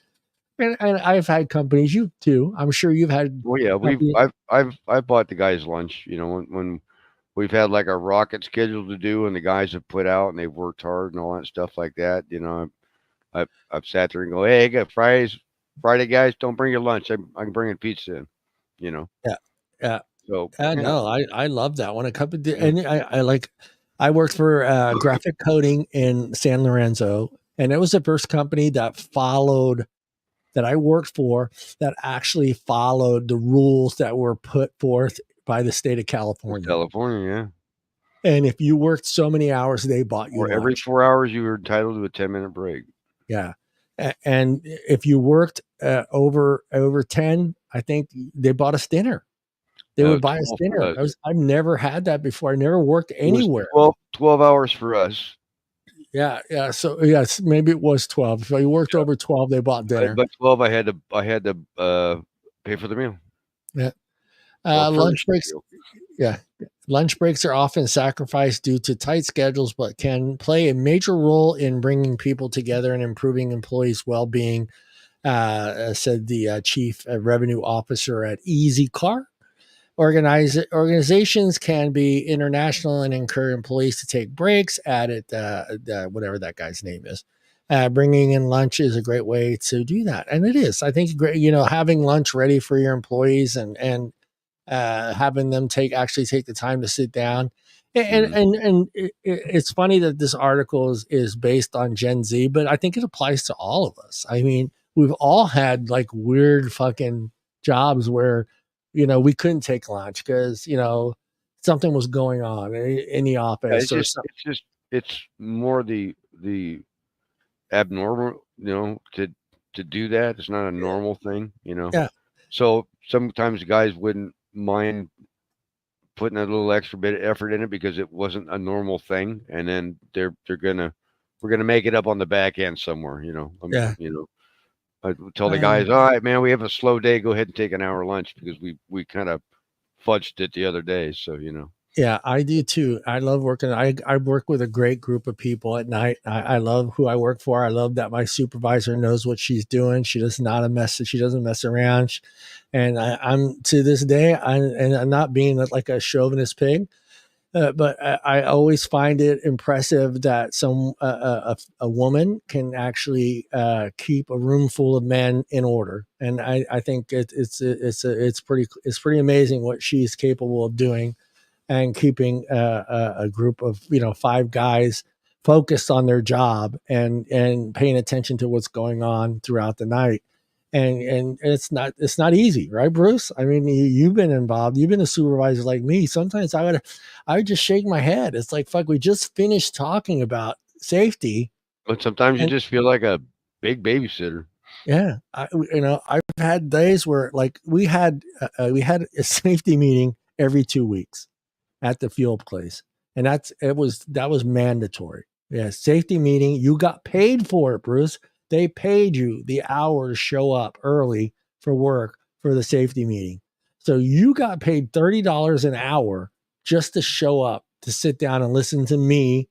And I've had companies, you too. I'm sure you've had Well, yeah, companies. I've bought the guys lunch, when we've had like a rocket schedule to do and the guys have put out and they've worked hard and all that stuff like that, I've sat there and go, "Hey, I got Friday guys, don't bring your lunch. I can bring in pizza in," you know. Yeah, yeah. So yeah, No, I love that one. A couple, yeah. and I like. I worked for graphic coding in San Lorenzo, and it was the first company that I worked for that actually followed the rules that were put forth by the state of With California. California, yeah. And if you worked so many hours, they bought you Or every lunch. 4 hours, you were entitled to a 10-minute break. Yeah. And if you worked over 10, I think they bought us dinner. They That would was buy us 12 for dinner. us. I've never had that before. I never worked It was anywhere. 12 hours for us. Yeah, yeah. So yes, maybe it was 12. If you worked over 12, they bought dinner. By 12, I had to pay for the meal Yeah. or Lunch furnish the breaks. meal. Yeah. Lunch breaks are often sacrificed due to tight schedules, but can play a major role in bringing people together and improving employees' well-being, said the chief revenue officer at Easy Car. Organizations can be international and encourage employees to take breaks. Added whatever that guy's name is. Bringing in lunch is a great way to do that, and it is. I think great. Having lunch ready for your employees and having them take the time to sit down. And Mhm. and and it's funny that this article is based on Gen Z, but I think it applies to all of us. I mean, we've all had like weird fucking jobs where we couldn't take lunch because something was going on in the Yeah, office or something. it's more the abnormal, to do that. It's not a normal thing. Yeah, So sometimes guys wouldn't mind putting a little extra bit of effort in it because it wasn't a normal thing, and then we're gonna make it up on the back end somewhere. yeah. I tell the Uh, guys, all right, man, we have a slow day. Go ahead and take an hour lunch because we kind of fudged it the other day. So. Yeah, I do too. I love working. I work with a great group of people at night. I love who I work for. I love that my supervisor knows what she's doing. She does not a mess. She doesn't mess around. And I'm to this day. And I'm not being like a chauvinist pig, but I always find it impressive that a woman can actually keep a room full of men in order. And I think it's pretty amazing what she's capable of doing and keeping a group of five guys focused on their job and paying attention to what's going on throughout the night. And it's not easy, right, Bruce? I mean, you've been involved. You've been a supervisor like me. Sometimes I would just shake my head. It's like, fuck, we just finished talking about safety. But sometimes you And just feel like a big babysitter. yeah, I've had days where like we had a safety meeting every 2 weeks at the fuel place. And that was mandatory. Yeah, safety meeting. You got paid for it, Bruce. They paid you the hour to show up early for work for the safety meeting. So you got paid $30 an hour just to show up to sit down and listen to me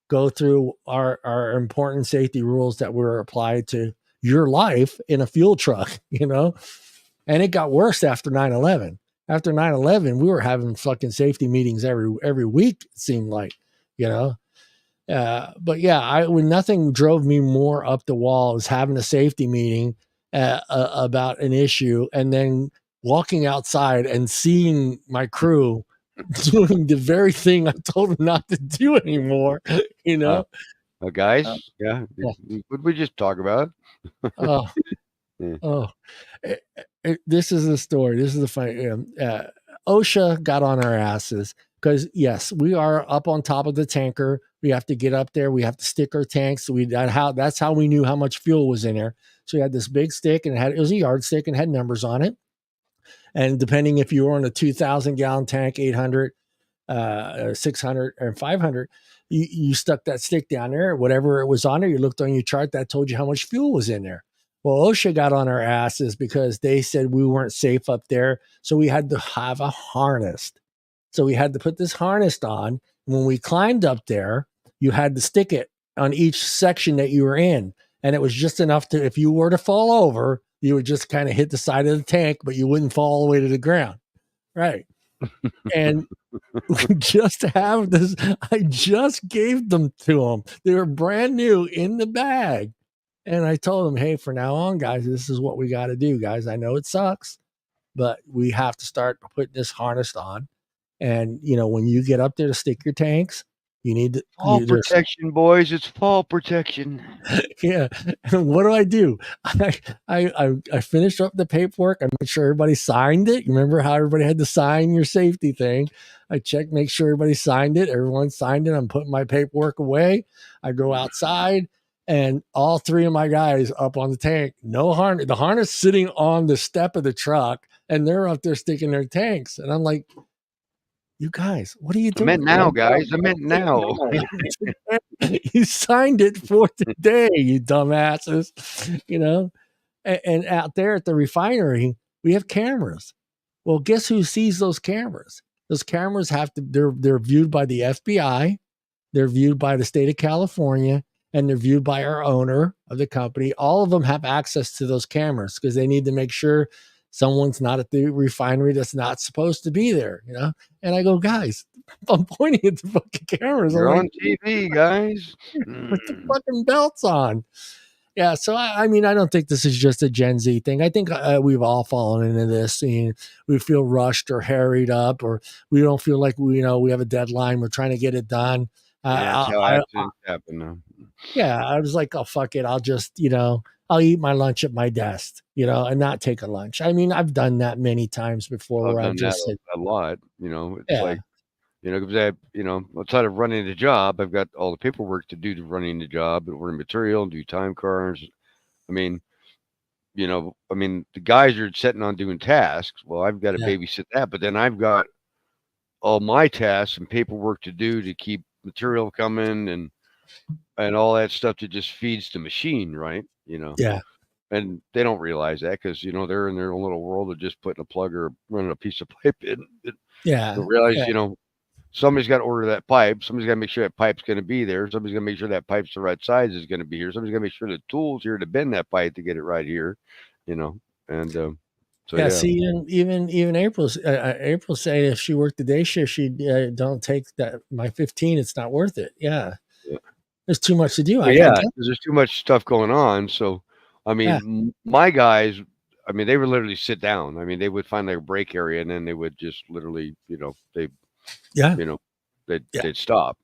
go through our important safety rules that were applied to your life in a fuel truck. And it got worse after 9/11. After 9/11, we were having fucking safety meetings every week, it seemed like, you know. But yeah, when nothing drove me more up the wall is having a safety meeting about an issue and then walking outside and seeing my crew doing the very thing I told them not to do anymore, you Uh, know. Uh, guys, yeah, yeah. what we just talk about? Oh, Yeah. oh. This is the story. This is the funny. OSHA got on our asses because yes, we are up on top of the tanker. We have to get up there. We have to stick our tanks. That's how we knew how much fuel was in there. So we had this big stick and it was a yardstick and had numbers on it. And depending if you were on a 2,000-gallon tank, 800, 600, or 500, you stuck that stick down there. Whatever it was on there, you looked on your chart that told you how much fuel was in there. Well, OSHA got on our asses because they said we weren't safe up there. So we had to have a harness. So we had to put this harness on. When we climbed up there, you had to stick it on each section that you were in. And it was just enough to, if you were to fall over, you would just kind of hit the side of the tank, but you wouldn't fall all the way to the ground. Right. And just to have this, I just gave them to them. They were brand new in the bag. And I told them, hey, for now on, guys, this is what we got to do, guys. I know it sucks, but we have to start putting this harness on. And when you get up there to stick your tanks, you need to Fall protection, boys. It's fall protection. yeah. And what do? I finished up the paperwork. I made sure everybody signed it. You remember how everybody had to sign your safety thing? I checked, make sure everybody signed it. Everyone signed it. I'm putting my paperwork away. I go outside, and all three of my guys up on the tank, no harness. The harness sitting on the step of the truck, and they're up there sticking their tanks. And I'm like, you guys, what are you I meant doing? now, guys. I meant now. You signed it for today, you dumbasses. And out there at the refinery, we have cameras. Well, guess who sees those cameras? Those cameras they're viewed by the FBI, they're viewed by the state of California, and they're viewed by our owner of the company. All of them have access to those cameras because they need to make sure someone's not at the refinery that's not supposed to be there, And I go, guys, I'm pointing at the fucking cameras. You're I'm on TV, guys. put the fucking belts on. Yeah, so I mean, I don't think this is just a Gen Z thing. I think we've all fallen into this. We feel rushed or harried up, or we don't feel like we have a deadline. We're trying to get it done. That's how accidents happen now. Yeah, I was like, oh fuck it, I'll just I'll eat my lunch at my desk, and not take a lunch. I mean, I've done that many times before. I've where done I've just that said, a lot. It's yeah, like because outside of running the job, I've got all the paperwork to do to running the job and order material and do time cards. I mean, the guys are sitting on doing tasks. Well, I've got to yeah, babysit that, but then I've got all my tasks and paperwork to do to keep material coming and all that stuff that just feeds the machine, right? yeah, And they don't realize that because they're in their own little world of just putting a plug or running a piece of pipe in. They yeah, don't realize, yeah. somebody's got to order that pipe. Somebody's got to make sure that pipe's going to be there. Somebody's going to make sure that pipe's the right size is going to be here. Somebody's going to make sure the tools here to bend that pipe to get it right here. And so Yeah, yeah. see, even April saying if she worked the day shift, she don't take that my 15. It's not worth it. Yeah, Yeah. there's too much to do. Well, I yeah, get. because there's too much stuff going on. So, I Yeah, mean, my guys, they would literally sit down. They would find their break area and then they would just literally, yeah, you know, they'd, yeah, they'd stop.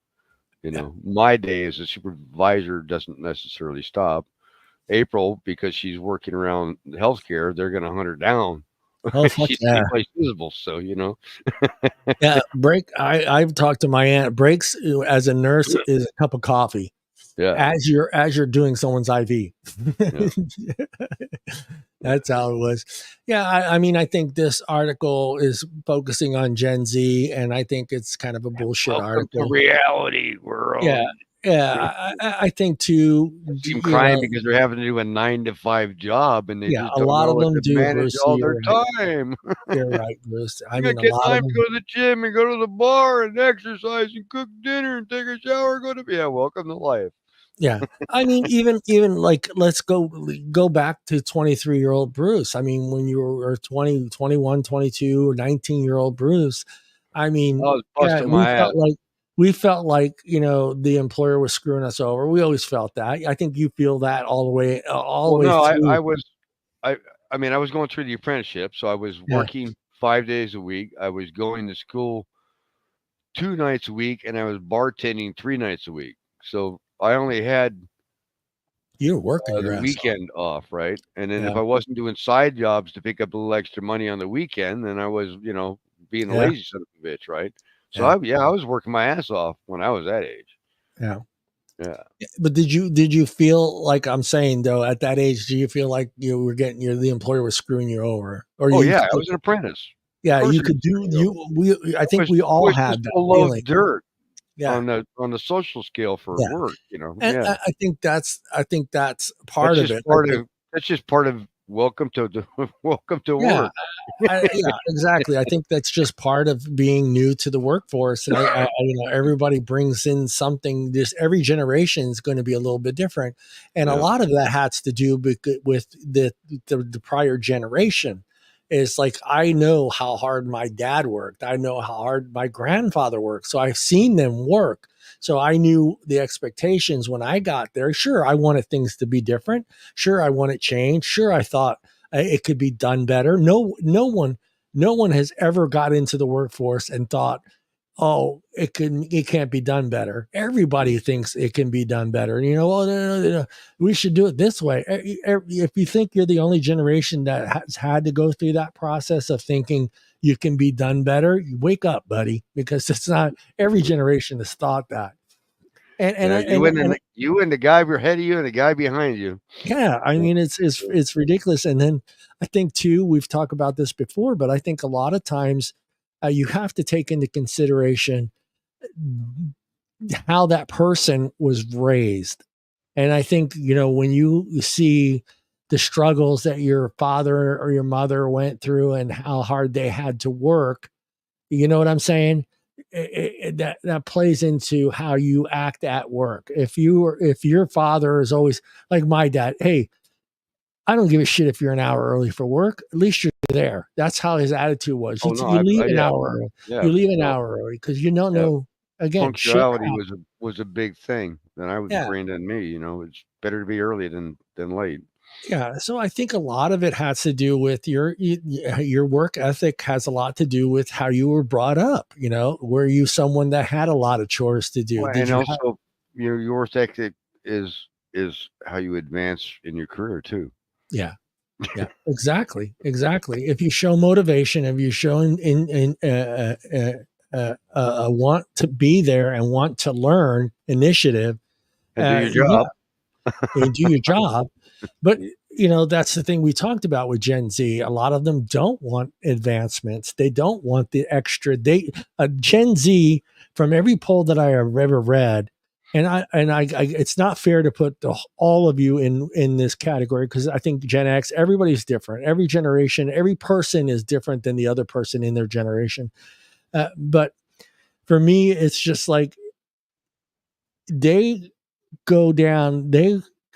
yeah. My day as a supervisor doesn't necessarily stop. April, because she's working around healthcare, they're going to hunt her down. Oh fuck She's yeah, anyplace visible. So, yeah. Break. I've talked to my aunt. Breaks as a nurse is a cup of coffee yeah, as you're doing someone's IV. yeah. That's how it was. Yeah, I mean, I think this article is focusing on Gen Z, and I think it's kind of a bullshit Welcome to article. reality world. Yeah, yeah. I think too. I see them crying because they're having to do a 9 to 5 job and they Yeah, just a don't lot know of how them to do, manage Bruce. all You're their right. time. You're right, Bruce. I You got mean, to a get lot of time to them. go to the gym and go to the bar and exercise and cook dinner and take a shower. Welcome to life. Yeah, I mean, even like let's go back to 23-year-old Bruce. I mean, when you were 20, 21, 22, or 19-year-old Bruce. I I mean, was yeah, busting my ass. we felt like the employer was screwing us over. We always felt that. I think you feel that all the Well, way no, through. I was going through the apprenticeship, so I was Yeah, working 5 days a week. I was going to school 2 nights a week, and I was bartending 3 nights a week. So I only had you're working the your ass off. weekend off, right? And then if Yeah, I wasn't doing side jobs to pick up a little extra money on the weekend, then I was, being a yeah, lazy son of a bitch, right? So yeah, I was working my ass off when I was that age. yeah. Yeah. But did you feel like I'm saying though at that age? Do you feel like you were getting the employer was screwing you over, or Oh you yeah, I could, was an apprentice. Of yeah, course, you they're gonna could do screw me over. you we I I think was we I all was had just that below feeling. dirt Yeah, on the social scale for yeah, work. and Yeah. I think that's That's part of just it. I part think. of welcome to the welcome to Yeah, work. yeah, exactly. I think that's just part of being new to the workforce, and everybody brings in something. Just every generation is going to be a little bit different, and a Yeah. lot of that has to do with the prior generation. It's like I know how hard my dad worked. I know how hard my grandfather worked. So I've seen them work. So I knew the expectations when I got there. Sure, I wanted things to be different. Sure, I wanted change. Sure, I thought It could be done better. No one has ever got into the workforce and thought, oh, it can't be done better. Everybody thinks it can be done better. You know, well, no, we should do it this way. If you think you're the only generation that has had to go through that process of thinking you can be done better, you wake up, buddy, because it's not every generation has thought that. Yeah, you and the guy ahead of you and the guy behind you. Yeah, I mean it's ridiculous. And then I think too, we've talked about this before, but I think a lot of times you have to take into consideration how that person was raised. And I think, you know, when you see the struggles that your father or your mother went through and how hard they had to work, you know what I'm saying? That plays into how you act at work. If your father is always like my dad, hey, I don't give a shit if you're an hour early for work. At least you're there. That's how his attitude was. Oh no, You leave an yeah, hour early. yeah. You leave an No, hour early because you don't yeah. know. Again, shit Punctuality happens. was a big thing, and I was Yeah, ingrained in me. It's better to be early than late. yeah. So I think a lot of it has to do with your work ethic. Has a lot to do with how you were brought up. You know, were you someone that had a lot of chores to do? Well, Did and you have? also your work ethic is how you advance in your career too. Yeah. Yeah, exactly. If you show motivation, if you show want to be there and want to learn, initiative, And do your yeah, job. and do your job. But you know, that's the thing we talked about with Gen Z. A lot of them don't want advancements. They don't want the extra. Gen Z, from every poll that I have ever read, and it's not fair to put all of you in this category because I think Gen X, everybody's different. Every generation, every person is different than the other person in their generation. But for me, it's just like they go down.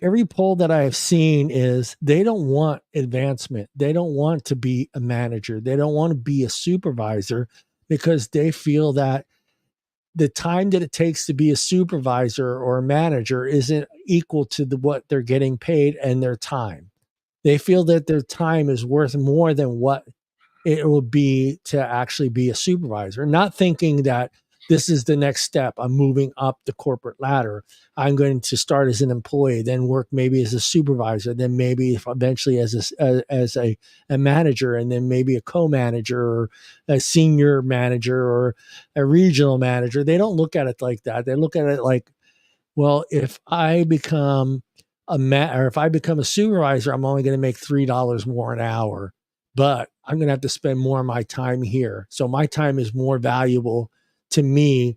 Every poll that I have seen is they don't want advancement. They don't want to be a manager. They don't want to be a supervisor because they feel that the time that it takes to be a supervisor or a manager isn't equal to what they're getting paid and their time. They feel that their time is worth more than what it will be to actually be a supervisor, not thinking that this is the next step. I'm moving up the corporate ladder. I'm going to start as an employee, then work maybe as a supervisor, then maybe eventually as a manager, and then maybe a co-manager or a senior manager or a regional manager. They don't look at it like that. They look at it like, well, if I become or if I become a supervisor, I'm only going to make $3 more an hour, but I'm going to have to spend more of my time here. So my time is more valuable to me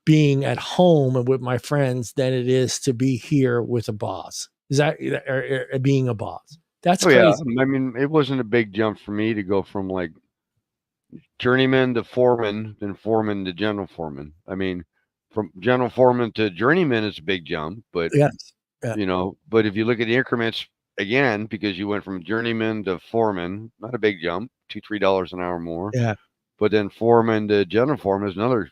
being at home and with my friends than it is to be here with a boss. Is that or being a boss? That's Oh yeah, crazy. I mean, it wasn't a big jump for me to go from like journeyman to foreman, then foreman to general foreman. I mean, from general foreman to journeyman is a big jump, but Yes. Yeah. but if you look at the increments again, because you went from journeyman to foreman, not a big jump, $2-3 an hour more. Yeah. But then foreman to general foreman is another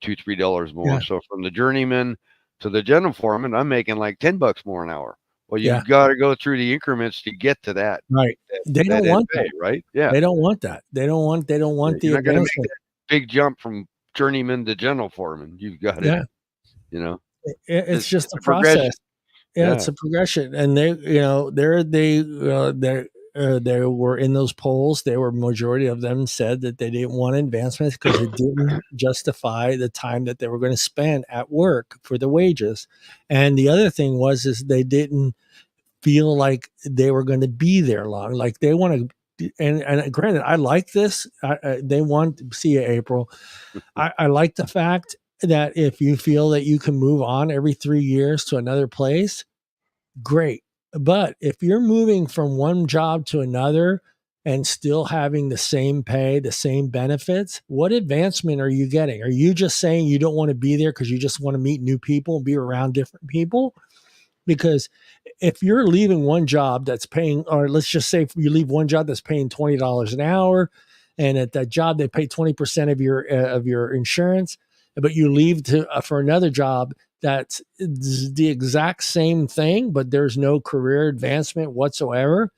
$2-3 more. Yeah. So from the journeyman to the general foreman, I'm making like $10 more an hour. Well, Yeah. you've got to go through the increments to get to that Right. They that don't end want pay, that. right? Yeah. They don't want that. They don't want Yeah, the you're not going to make advancement. that big jump from journeyman to general foreman. You've got to, Yeah. you know, It's just it's a a progression. process. Yeah, Yeah. it's a progression, and they were in those polls. They were majority of them said that they didn't want advancements because it didn't justify the time that they were going to spend at work for the wages. And the other thing was is they didn't feel like they were going to be there long. Like they want to. And granted, I like this. They want to see you, April. I like the fact that if you feel that you can move on every 3 years to another place, great. But if you're moving from one job to another and still having the same pay, the same benefits, what advancement are you getting? Are you just saying you don't want to be there because you just want to meet new people and be around different people? Because if you're leaving one job that's paying, or let's just say if you leave one job that's paying $20 an hour, and at that job they pay 20% of your insurance, but you leave to for another job that's the exact same thing, but there's no career advancement whatsoever.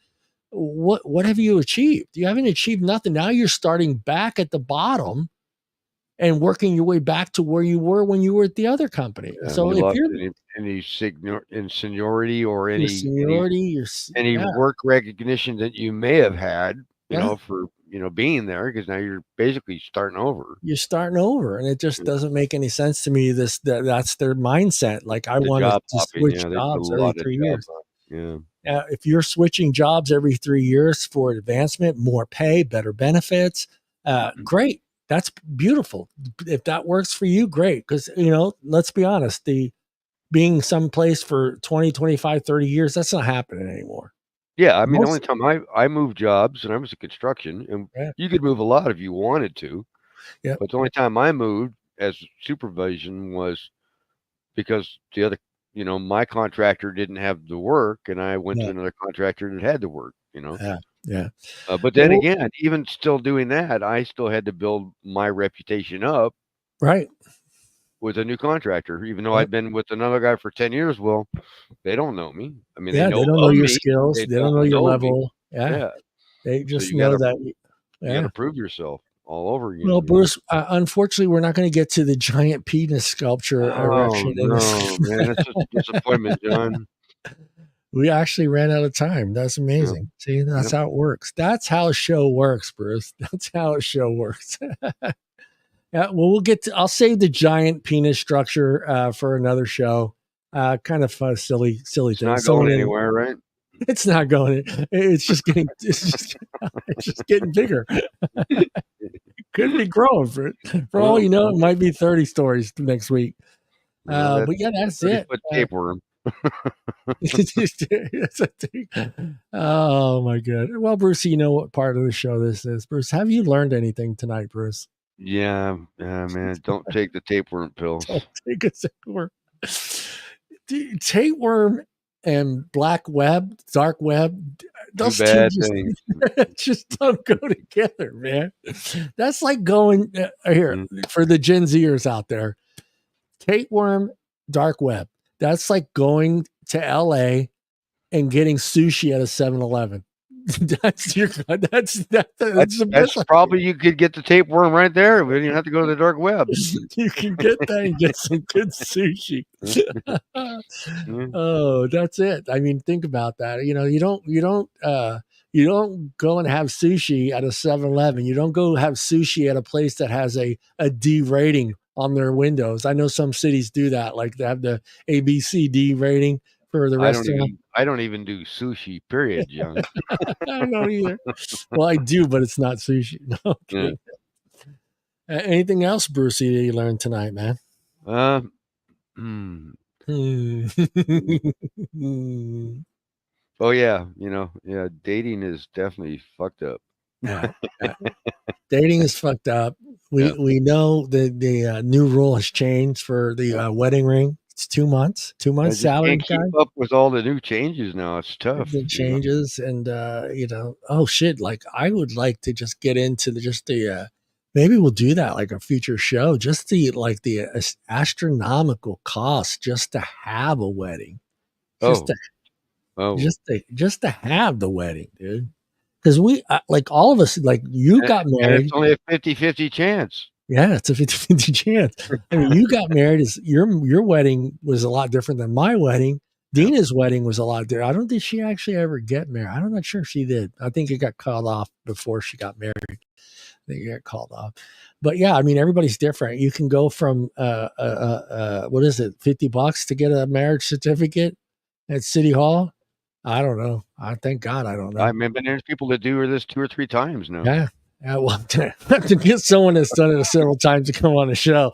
what have you achieved? You haven't achieved nothing. Now you're starting back at the bottom and working your way back to where you were when you were at the other company. So You if lost you're any in seniority or your seniority, any yeah, work recognition that you may have had, yeah, for being there, because now you're basically starting over. you're starting over, and it just doesn't make any sense to me. That's their mindset. Like I The want job to hopping, switch yeah, they do a jobs every lot of 3 years. job hopping. If you're switching jobs every 3 years for advancement, more pay, better benefits, great. That's beautiful. If that works for you, great. Because, let's be honest, the being someplace for 20, 25, 30 years, that's not happening anymore. Yeah, I mean, the only Most, time I moved jobs, and I was in construction, and yeah, you could move a lot if you wanted to, yeah, but the only time I moved as supervision was because the other, my contractor didn't have the work, and I went to yeah, another contractor that had the work. yeah, yeah. But then Well, again, even still doing that, I still had to build my reputation up right. with a new contractor, even though Yep. I'd been with another guy for 10 years. Well, they don't know me. I mean, they Yeah, they know don't know of your me. skills. They They don't don't know your know me. level. Yeah, Yeah. they So just know that. you Yeah. gotta prove yourself all over Well, again. Bruce, unfortunately, we're not going to get to the giant penis sculpture Oh erection in no, this. man, that's such a disappointment, John. We actually ran out of time. That's Yep. amazing. See, that's Yep. how it works. That's how a show works, Bruce. That's how a show works. Yeah, well, I'll save the giant penis structure for another show. Kind of fun, silly It's thing. not Someone going in anywhere, right? it's not going. It's just getting bigger. Could be growing for all Well, you know. It might be 30 stories next week. that But yeah, that's it. 30-foot tapeworm. It's a thing. Oh my god. Well, Bruce, you know what part of the show this is. Bruce, have you learned anything tonight, Bruce? Yeah, yeah, man. Don't take the tapeworm pills. Don't take a tapeworm. Tapeworm and black web, dark web, Two those two bad things. just don't go together, man. That's like going here Mm. for the Gen Zers out there. Tapeworm, dark web. That's like going to LA and getting sushi at a 7-Eleven. That's the That's best. probably you could get the tapeworm right there. We didn't have to go to the dark web. You can get that and get some good sushi. Mm. Oh, that's it. I mean, think about that. You don't go and have sushi at a 7-Eleven. You don't go have sushi at a place that has a D rating on their windows. I know some cities do that, like they have the ABCD rating for the restaurant. I don't even do sushi, period, John. I don't either. Well, I do, but it's not sushi. Yeah. Okay. Anything else, Brucey, that you learned tonight, man? Uh, hmm. Hmm. Oh yeah, yeah, dating is definitely fucked up. Yeah, yeah. Dating is fucked up. We Yeah. we know the new rule has changed for the wedding ring. It's 2 months. 2 months I just salary can't keep guy. up with all the new changes now. It's tough, The changes and oh shit! Like I would like to just get into the maybe we'll do that like a future show. Just the astronomical cost just to have a wedding, just Oh, to oh, just to have the wedding, dude. Because we like all of us, like you and got and it's married. only a 50-50 chance. Yeah, it's a 50-50 chance. I mean, you got married. Your wedding was a lot different than my wedding. Yeah. Dina's wedding was a lot different. I don't think she actually ever get married. I'm not sure if she did. I think it got called off before she got married. I think it got called off. But yeah, I mean, everybody's different. You can go from what is it, $50 to get a marriage certificate at City Hall. I don't know. I thank God I don't I know. mean, but there's people that do this 2 or 3 times now. Yeah. Yeah, well, have to get someone that's done it several times to come on the show.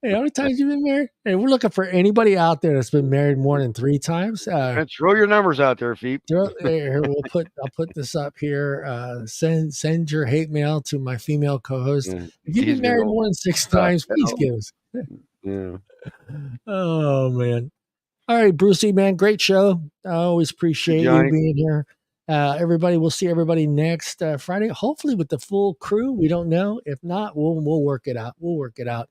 Hey, how many times you been married? Hey, we're looking for anybody out there that's been married more than 3 times. And throw your numbers out there, Feep. Here, I'll put this up here. Send your hate mail to my female co-host. Yeah, If you've he's been gonna married go, more than six "The times, please hell?" give us. Yeah. Oh man. All right, Brucey, man, great show. I always Hey, appreciate you Johnny. being here. Everybody, we'll see everybody next Friday, hopefully with the full crew. We don't know. If not, we'll work it out. We'll work it out.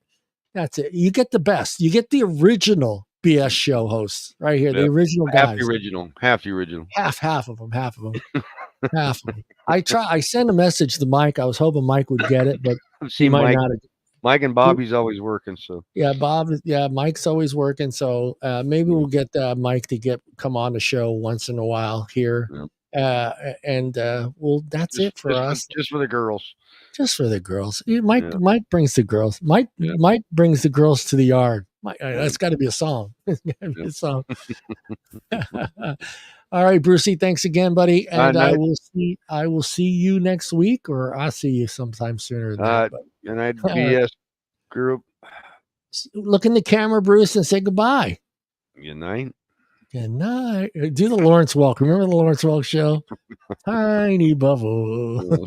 That's it. You get the best. You get the original BS show hosts right here, the Yep. original Half guys. the original. Half the original. Half of them. Half of them. I sent a message to Mike. I was hoping Mike would get it, but he See, might not have. Mike and Bobby's always working, so Yeah, Bob. Yeah, Mike's always working, so maybe we'll get Mike to come on the show once in a while here, and well, that's it for us. Just for the girls. Just for the girls. Mike brings the girls. Mike brings the girls to the yard. That's got to be a song. It's gotta be a song. All right, Brucey. Thanks again, buddy. And I will see you next week, or I'll see you sometime sooner than that. And I'd BS group. Look in the camera, Bruce, and say goodbye. Good night. Good night. Do the Lawrence Welk. Remember the Lawrence Welk show? Tiny bubble.